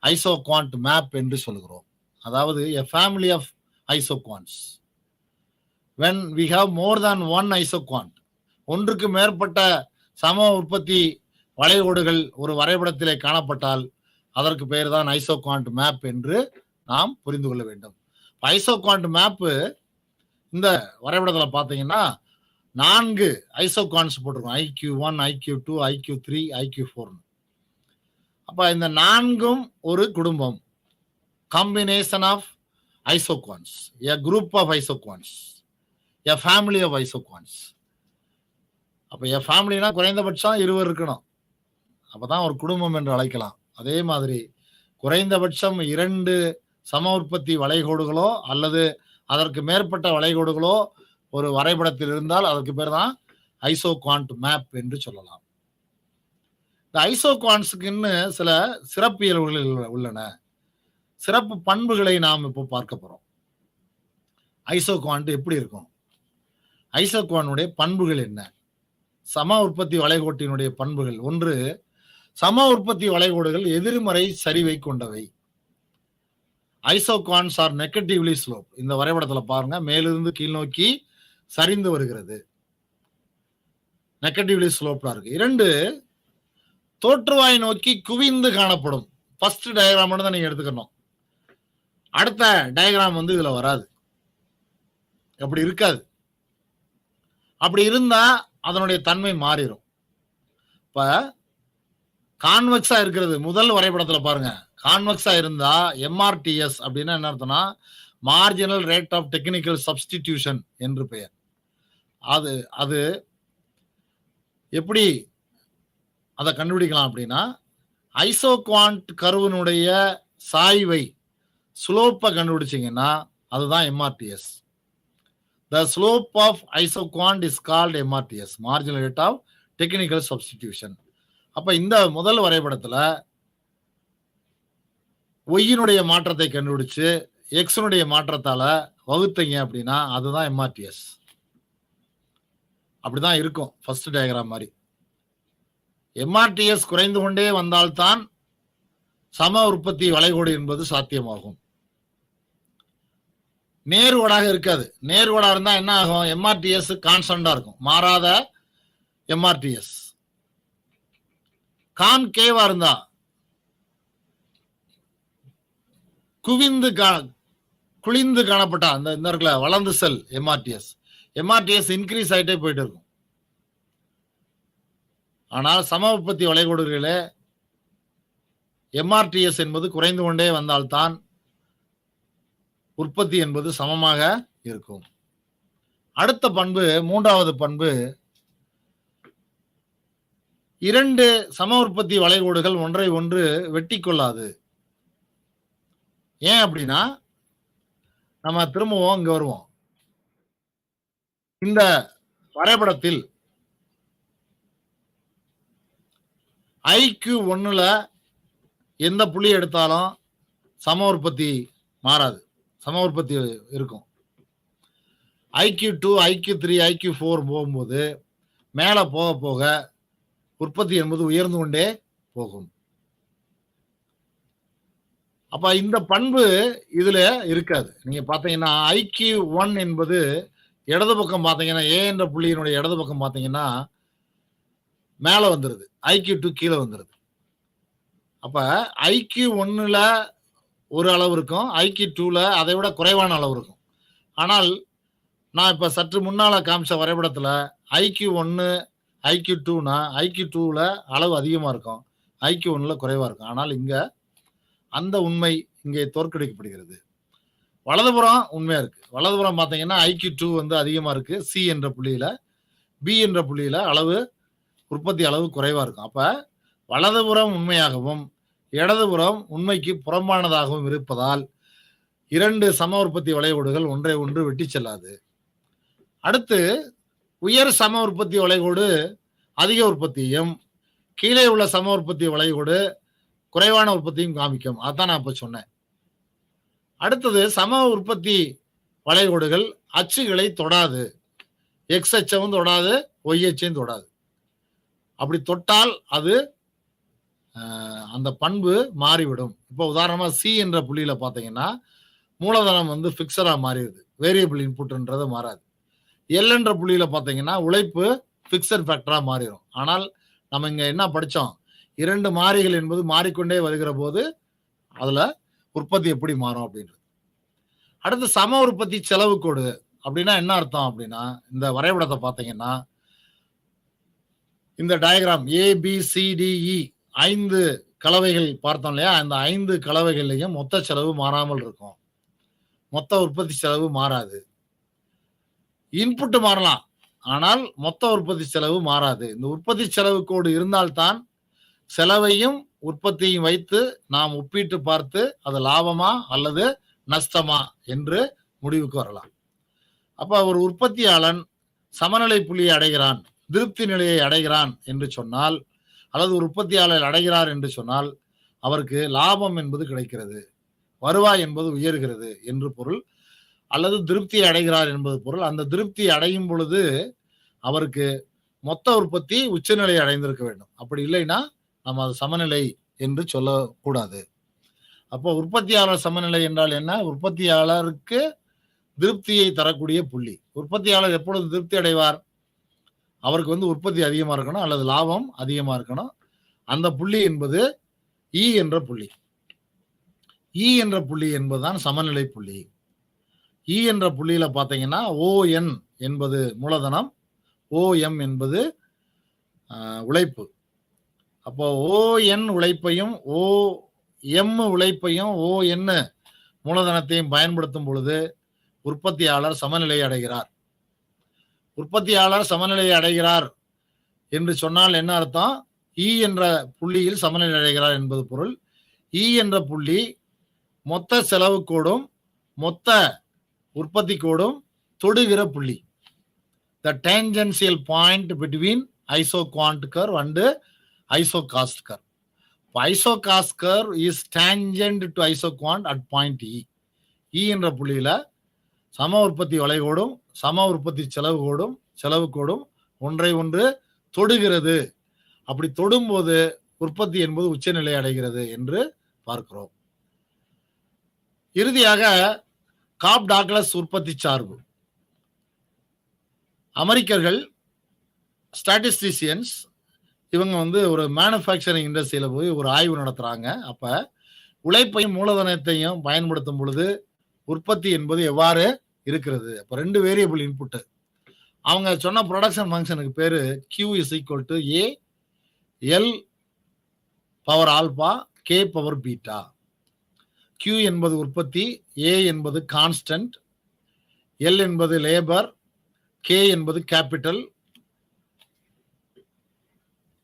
ஐசோகுவான்ட் மேப் என்று சொல்கிறோம். அதாவது a family of isoquants. When we have more than one isoquant, ஒன்றுக்கு மேற்பட்ட சம உற்பத்தி வளைகோடுகள் ஒரு வரைபடத்திலே காணப்பட்டால் அதற்கு பெயர் தான் ஐசோகுவான்ட் மேப் என்று நாம் புரிந்து கொள்ள வேண்டும். ஐசோகுவான்ட் மேப் இந்த வரைபடத்தில் பார்த்தீங்கன்னா 4 ஐசோகுவான்ட்ஸ் போட்டிருக்கோம், IQ1, IQ2, IQ3, IQ4. அப்ப இந்த 4ம் ஒரு குடும்பம், combination of isoquants, a group of isoquants, a family of isoquants. அப்ப a familyனா குறைந்தபட்சம் 20 இருக்கணும், அப்பதான் ஒரு குடும்பம் என்று அழைக்கலாம். அதே மாதிரி குறைந்தபட்சம் 2 சம உற்பத்தி வளைகோடுகளோ அல்லது அதற்கு மேற்பட்ட வளைகோடுகளோ ஒரு வரைபடத்தில் இருந்தால் அதற்கு பேர் தான் ஐசோகுவான்ட் மேப் என்று சொல்லலாம். இந்த ஐசோகுவான்ட்ஸுக்குன்னு சில சிறப்பியல்புகள் உள்ளன, சிறப்பு பண்புகளை நாம் இப்போ பார்க்க போறோம். ஐசோகுவான்ட் எப்படி இருக்கும், ஐசோகுவானுடைய பண்புகள் என்ன, சம உற்பத்தி வளைகோட்டினுடைய பண்புகள். ஒன்று, சம உற்பத்தி வளைகோடுகள் எதிர்மறை சரிவை கொண்டவை. ஐசோகுவான்ட்ஸ் ஆர் நெகட்டிவ்லி ஸ்லோப். இந்த வரைபடத்தில் பாருங்க, மேலிருந்து கீழ் நோக்கி சரிந்து வருகிறது, நெகட்டிவ்லி ஸ்லோப்டா இருக்கு. 2 தோற்றுவாய் நோக்கி குவிந்து காணப்படும். ஃபர்ஸ்ட் டயக்ராம் மட்டும் தான் நீங்க எடுத்துக்கணும். அடுத்த டயக்ராம் வந்து இதுல வராது, அப்படி இருக்காது. அப்படி இருந்தா அதனுடைய தன்மை மாறிடும். இப்ப கான்வெக்ஸா இருக்கிறது முதல் வரைபடத்துல பாருங்க. கான்வெக்ஸா இருந்தா எம்ஆர்டிஎஸ் அப்படின்னா என்ன அர்த்தம்னா marginal rate of technical substitution என்று பெயர். அது அது எப்படி அதை கண்டுபிடிக்கலாம் அப்படின்னா ஐசோகுவான்ட் கர்வினுடைய சாய்வை ஸ்லோப்பை கண்டுபிடிச்சிங்கன்னா அதுதான் MRTS. The slope of isoquant is called MRTS, marginal rate of technical substitution. அப்ப இந்த முதல் வரைபடத்துல ஒய்யினுடைய மாற்றத்தை கண்டுபிடிச்சு எக்ஸனுடைய மாற்றத்தால வகுத்தீங்க அப்படின்னா அதுதான் எம்ஆர்டிஎஸ். அப்படிதான் இருக்கும் ஃபர்ஸ்ட் டயக்ராம் மாதிரி. எம்ஆர்டிஎஸ் குறைந்து கொண்டே வந்தால்தான் சம உற்பத்தி வளைகோடு என்பது சாத்தியமாகும். நேர்கோடாக இருக்காது. நேர்கோடா இருந்தா என்ன ஆகும்? எம்ஆர்டிஎஸ் கான்ஸ்டன்டா இருக்கும், மாறாத எம்ஆர்டிஎஸ். கான்கேவா இருந்தா குளிந்து காணப்பட்ட அந்த இந்த இருக்குல்ல வளர்ந்து செல் எம்ஆர்டிஎஸ் இன்க்ரீஸ் ஆயிட்டே போயிட்டு இருக்கும். ஆனால் சம உற்பத்தி வளைகோடுகளிலே எம்ஆர்டிஎஸ் என்பது குறைந்து கொண்டே வந்தால்தான் உற்பத்தி என்பது சமமாக இருக்கும். அடுத்த பண்பு, மூன்றாவது பண்பு, 2 சம உற்பத்தி வளைகோடுகள் ஒன்றை ஒன்று வெட்டி கொள்ளாது. ஏன் அப்படின்னா நம்ம திரும்பவும் இங்க வருவோம். இந்த வரைபடத்தில் IQ1ல எந்த புள்ளி எடுத்தாலும் சம உற்பத்தி மாறாது, சம உற்பத்தி இருக்கும். IQ2, IQ3, IQ4 போகும்போது மேல போக போக உற்பத்தி என்பது உயர்ந்து கொண்டே போகும். அப்ப இந்த பண்பு இதுல இருக்காது. நீங்க பாத்தீங்கன்னா IQ1 என்பது இடது பக்கம் பாத்தீங்கன்னா ஏ என்ற புள்ளியினுடைய இடது பக்கம் பாத்தீங்கன்னா மேல வந்துருது, IQ2 கீழே வந்துருது. அப்ப IQ1ல ஒரு அளவு இருக்கும், IQ2ல அதை விட குறைவான அளவு இருக்கும். ஆனால் நான் இப்ப சற்று முன்னால காமிச்ச வரைபடத்துல IQ1 IQ2னா IQ2ல அளவு அதிகமா இருக்கும், IQ1ல குறைவா இருக்கும். ஆனால் இங்க அந்த உண்மை இங்கே தோற்கடிக்கப்படுகிறது. வலதுபுறம் உண்மையா இருக்கு. வலதுபுறம் பாத்தீங்கன்னா IQ2 வந்து அதிகமா இருக்கு C என்ற புள்ளியில, B என்ற புள்ளியில அளவு உற்பத்தி அளவு குறைவா இருக்கும். அப்ப வலதுபுறம் உண்மையாகவும் இடதுபுறம் உண்மைக்கு புறம்பானதாகவும் இருப்பதால் 2 சம உற்பத்தி வளைகோடுகள் ஒன்றை ஒன்று வெட்டி செல்லாது. அடுத்து உயர் சம உற்பத்தி வளைகோடு அதிக உற்பத்தியும், கீழே உள்ள சம உற்பத்தி வளைகோடு குறைவான உற்பத்தியும் காமிக்கும். அதான் நான் இப்ப சொன்னேன். அடுத்தது சம உற்பத்தி வளைகோடுகள் அச்சுகளை தொடாது, எக்ஸ் அச்சவும் தொடாது, ஒய் அச்சையும் தொடாது. அப்படி தொட்டால் அது அந்த பண்பு மாறிவிடும். இப்போ உதாரணமா சி என்ற புள்ளியில பாத்தீங்கன்னா மூலதனம் வந்து பிக்சரா மாறிடுது, வேரியபிள் இன்புட்ன்றது மாறாது. எல் என்ற புள்ளியில பாத்தீங்கன்னா உழைப்பு பிக்சர் ஃபேக்டரா மாறிடும். ஆனால் நம்ம இங்க என்ன படிச்சோம்? 2 மாறிகள் என்பது மாறிக்கொண்டே வருகிற போது அதுல உற்பத்தி எப்படி மாறும் அப்படின்றது. அடுத்து சம உற்பத்தி செலவு கோடு அப்படின்னா என்ன அர்த்தம் அப்படின்னா, இந்த வரைபடத்தை பாத்தீங்கன்னா இந்த டயக்ராம் ABCDE 5 கலவைகள் பார்த்தோம் இல்லையா? அந்த 5 கலவைகள்லையும் மொத்த செலவு மாறாமல் இருக்கும், மொத்த உற்பத்தி செலவு மாறாது. இன்புட் மாறலாம், ஆனால் மொத்த உற்பத்தி செலவு மாறாது. இந்த உற்பத்தி செலவு கோடு இருந்தால்தான் செலவையும் உற்பத்தியும் வைத்து நாம் ஒப்பிட்டு பார்த்து அது லாபமா அல்லது நஷ்டமா என்று முடிவுக்கு வரலாம். அப்ப ஒரு உற்பத்தியாளன் சமநிலை புள்ளியை அடைகிறான், திருப்தி நிலையை அடைகிறான் என்று சொன்னால், அல்லது ஒரு உற்பத்தியாளர் அடைகிறார் என்று சொன்னால் அவருக்கு லாபம் என்பது கிடைக்கிறது, வருவாய் என்பது உயர்கிறது என்று பொருள், அல்லது திருப்தியை அடைகிறார் என்பது பொருள். அந்த திருப்தி அடையும் பொழுது அவருக்கு மொத்த உற்பத்தி உச்சநிலை அடைந்திருக்க வேண்டும். அப்படி இல்லைன்னா நம்ம அது சமநிலை என்று சொல்லக்கூடாது. அப்போ உற்பத்தியாளர் சமநிலை என்றால் என்ன? உற்பத்தியாளருக்கு திருப்தியை தரக்கூடிய புள்ளி. உற்பத்தியாளர் எப்பொழுது திருப்தி அடைவார்? அவருக்கு வந்து உற்பத்தி அதிகமா இருக்கணும் அல்லது லாபம் அதிகமா இருக்கணும். அந்த புள்ளி என்பது இ என்ற புள்ளி. இ என்ற புள்ளி என்பதுதான் சமநிலை புள்ளி. இ என்ற புள்ளியில பார்த்தீங்கன்னா ஓஎன் என்பது மூலதனம், ஓஎம் என்பது உழைப்பு. அப்போ ஓஎன் உழைப்பையும் ஓஎம் உழைப்பையும் ஓஎன் மூலதனத்தையும் பயன்படுத்தும் பொழுது உற்பத்தியாளர் சமநிலை அடைகிறார். உற்பத்தியாளர் சமநிலை அடைகிறார் என்று சொன்னால் என்ன அர்த்தம்? இ என்ற புள்ளியில் சமநிலை அடைகிறார் என்பது பொருள். இ என்ற புள்ளி மொத்த செலவு கோடும் மொத்த உற்பத்தி கோடும் தொடுகிற புள்ளி. The tangential point between isoquant curve and isocost curve. Isocost curve is tangent to isoquant at point E. E என்ற புள்ளியில சம உற்பத்தி வளைகோடும் சம உற்பத்தி செலவு கோடும் ஒன்றை ஒன்று தொடுகிறது. அப்படி தொடும்போது உற்பத்தி என்பது உச்சநிலை அடைகிறது என்று பார்க்கிறோம். இறுதியாக காப் டாக்லஸ் உற்பத்தி சார்பு. அமெரிக்கர்கள் ஸ்டாட்டிஸ்டிஷியன்ஸ் இவங்க வந்து ஒரு மேனுஃபேக்சரிங் இண்டஸ்ட்ரியில போய் ஒரு ஆய்வு நடத்துறாங்க. அப்ப உழைப்பையும் மூலதனத்தையும் பயன்படுத்தும் பொழுது உற்பத்தி என்பது எவ்வாறு இருக்கிறது? அப்ப 2 வேரியபிள் இன்புட். அவங்க சொன்ன ப்ரொடக்ஷன் ஃபங்க்ஷனுக்கு பேரு Q is equal to A L power alpha K power beta. Q என்பது உற்பத்தி, A என்பது கான்ஸ்டன்ட், L என்பது லேபர், K என்பது கேபிட்டல்.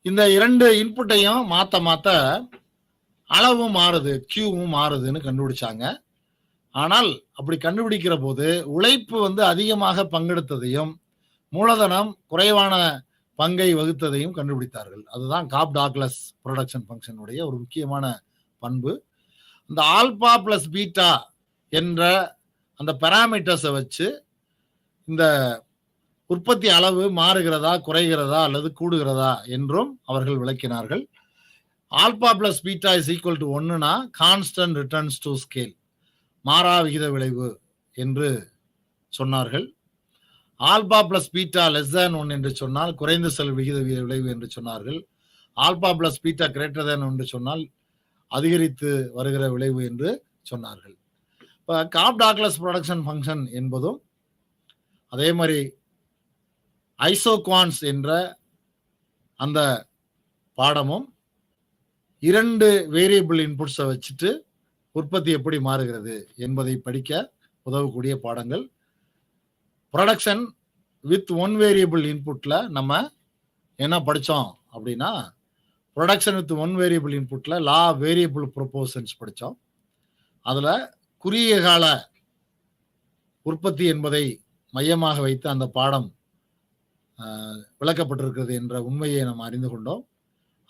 இந்த 2 இன்புட்டையும் மாத்த அளவும் மாறுது, Qவும் மாறுதுன்னு கண்டுபிடிச்சாங்க. ஆனால் அப்படி கண்டுபிடிக்கிற போது உழைப்பு வந்து அதிகமாக பங்கெடுத்ததையும் மூலதனம் குறைவான பங்கை வகுத்ததையும் கண்டுபிடித்தார்கள். அதுதான் காப் டாக்லஸ் ப்ரொடக்ஷன் ஃபங்க்ஷனுடைய ஒரு முக்கியமான பண்பு. இந்த ஆல்பா பிளஸ் பீட்டா என்ற அந்த பாராமீட்டர்ஸை வச்சு இந்த உற்பத்தி அளவு மாறுகிறதா, குறைகிறதா அல்லது கூடுகிறதா என்றும் அவர்கள் விளக்கினார்கள். Alpha plus beta is equal to 1னா கான்ஸ்டன்ட் ரிட்டர்ன்ஸ் டு ஸ்கேல், மாறா விகித விளைவு என்று சொன்னார்கள். Alpha plus beta less than 1 என்று சொன்னால் குறைந்த செல் விகித விளைவு என்று சொன்னார்கள். Alpha plus beta greater than என்று சொன்னால் அதிகரித்து வருகிற விளைவு என்று சொன்னார்கள். இப்போ காப் டாக்லஸ் ப்ரொடக்ஷன் ஃபங்க்ஷன் என்பதும் அதே மாதிரி ஐசோகுவான்ஸ் என்ற அந்த பாடமும் 2 வேரியபிள் இன்புட்ஸை வச்சுட்டு உற்பத்தி எப்படி மாறுகிறது என்பதை படிக்க உதவக்கூடிய பாடங்கள். ப்ரொடக்ஷன் வித் 1 வேரியபிள் இன்புட்ல நம்ம என்ன படித்தோம் அப்படின்னா, ப்ரொடக்ஷன் வித் 1 வேரியபிள் இன்புட்ல லா வேரியபிள் ப்ரொபோர்ஷன்ஸ் படித்தோம். அதில் குறுகிய கால உற்பத்தி என்பதை மையமாக வைத்து அந்த பாடம் விளக்கப்பட்டிருக்கிறது என்ற உண்மையை நம்ம அறிந்து கொண்டோம்.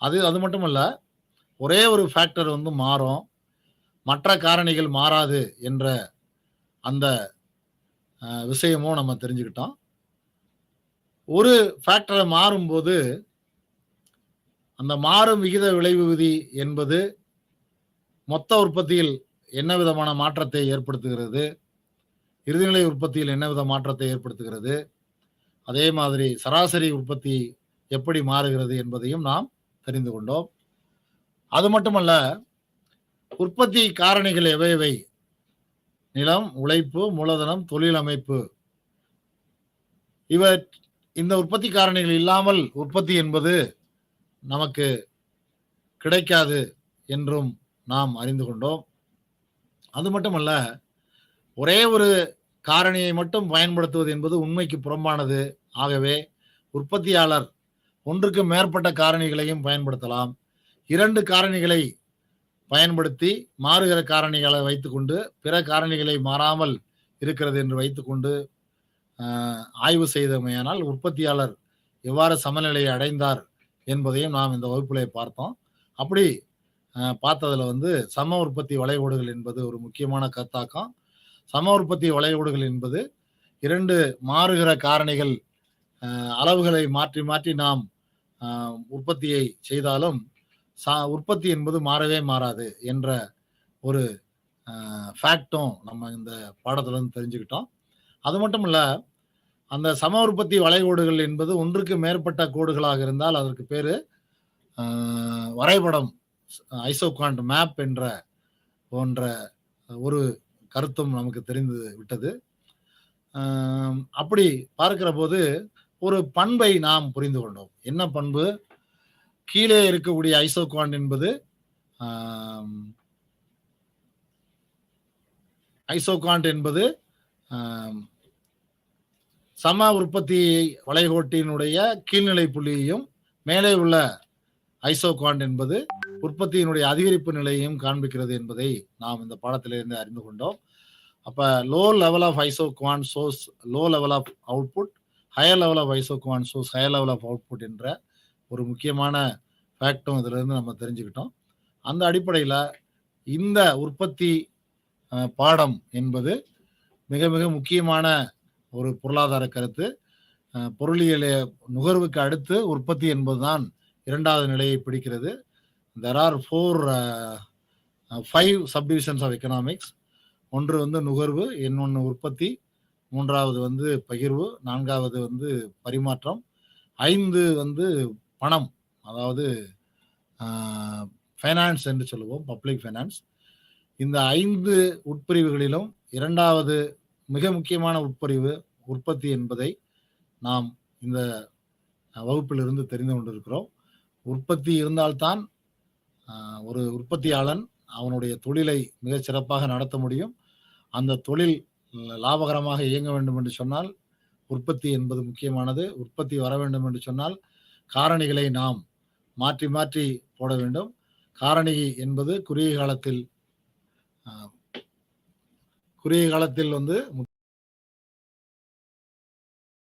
அது மட்டுமல்ல, ஒரே ஒரு ஃபேக்டர் வந்து மாறும், மற்ற காரணிகள் மாறாது என்ற அந்த விஷயமும் நம்ம தெரிஞ்சுக்கிட்டோம். ஒரு ஃபேக்டரை மாறும்போது அந்த மாறும் விகித விளைவு விதி என்பது மொத்த உற்பத்தியில் என்ன விதமான மாற்றத்தை ஏற்படுத்துகிறது, இறுதிநிலை உற்பத்தியில் என்ன வித மாற்றத்தை ஏற்படுத்துகிறது, அதே மாதிரி சராசரி உற்பத்தி எப்படி மாறுகிறது என்பதையும் நாம் தெரிந்து கொண்டோம். அது மட்டுமல்ல, உற்பத்தி காரணிகள் எவை? நிலம், உழைப்பு, மூலதனம், தொழில் அமைப்பு. இந்த உற்பத்தி காரணிகள் இல்லாமல் உற்பத்தி என்பது நமக்கு கிடைக்காது என்றும் நாம் அறிந்து கொண்டோம். அது மட்டுமல்ல, ஒரே ஒரு காரணியை மட்டும் பயன்படுத்துவது என்பது உண்மைக்கு புறம்பானது. ஆகவே உற்பத்தியாளர் ஒன்றுக்கு மேற்பட்ட காரணிகளையும் பயன்படுத்தலாம். 2 காரணிகளை பயன்படுத்தி மாறுகிற காரணிகளை வைத்துக்கொண்டு பிற காரணிகளை மாறாமல் இருக்கிறது என்று வைத்துக்கொண்டு ஆய்வு செய்தமையானால் உற்பத்தியாளர் எவ்வாறு சமநிலையை அடைந்தார் என்பதையும் நாம் இந்த வகுப்பிலே பார்த்தோம். அப்படி பார்த்ததுல வந்து சம உற்பத்தி வளைகோடுகள் என்பது ஒரு முக்கியமான கருத்தாக்கம். சம உற்பத்தி வளைகோடுகள் என்பது 2 மாறுகிற காரணிகள் அளவுகளை மாற்றி நாம் உற்பத்தியை செய்தாலும் உற்பத்தி என்பது மாறவே மாறாது என்ற ஒரு ஃபேக்டும் நம்ம இந்த பாடத்துல இருந்து தெரிஞ்சுக்கிட்டோம். அது மட்டும் இல்ல, அந்த சம உற்பத்தி வளைகோடுகள் என்பது ஒன்றுக்கு மேற்பட்ட கோடுகளாக இருந்தால் அதற்கு பேரு வரைபடம், ஐசோகாண்ட் மேப் என்ற போன்ற ஒரு கருத்தும் நமக்கு தெரிந்து விட்டது. அப்படி பார்க்கிற போது ஒரு பண்பை நாம் புரிந்து கொண்டோம். என்ன பண்பு? கீழே இருக்கக்கூடிய ஐசோகாண்ட் என்பது ஐசோகாண்ட் என்பது சம உற்பத்தி வளைகோட்டினுடைய கீழ்நிலை புள்ளியையும், மேலே உள்ள ஐசோகாண்ட் என்பது உற்பத்தியினுடைய அதிகரிப்பு நிலையையும் காண்பிக்கிறது என்பதை நாம் இந்த பாடத்திலிருந்து அறிந்து கொண்டோம். அப்ப low level of isoquant shows low level of output, higher level of isoquant shows higher level of output என்ற ஒரு முக்கியமான ஃபேக்டும் இதுல இருந்து நம்ம தெரிஞ்சுக்கிட்டோம். அந்த அடிப்படையில் இந்த உற்பத்தி பாடம் என்பது மிக மிக முக்கியமான ஒரு பொருளாதார கருத்து. பொருளியல் நுகர்வுக்கு அடுத்து உற்பத்தி என்பதுதான் இரண்டாவது நிலையை பிடிக்கிறது. There are 5 subdivisions of economics. ஒன்று வந்து நுகர்வு, இன்னொன்று உற்பத்தி, மூன்றாவது வந்து பகிர்வு, நான்காவது வந்து பரிமாற்றம், 5 வந்து பணம், அதாவது ஃபைனான்ஸ் என்று சொல்லுவோம், பப்ளிக் ஃபைனான்ஸ். இந்த 5 உட்பிரிவுகளிலும் இரண்டாவது மிக முக்கியமான உட்பிரிவு உற்பத்தி என்பதை நாம் இந்த வகுப்பிலிருந்து தெரிந்து கொண்டிருக்கிறோம். உற்பத்தி இருந்தால்தான் ஒரு உற்பத்தியாளன் அவனுடைய தொழிலை மிகச் சிறப்பாக நடத்த முடியும். அந்த தொழில் லாபகரமாக இயங்க வேண்டும் என்று சொன்னால் உற்பத்தி என்பது முக்கியமானது. உற்பத்தி வர வேண்டும் என்று சொன்னால் காரணிகளை நாம் மாற்றி மாற்றி போட வேண்டும். காரணி என்பது குறுகிய காலத்தில் வந்து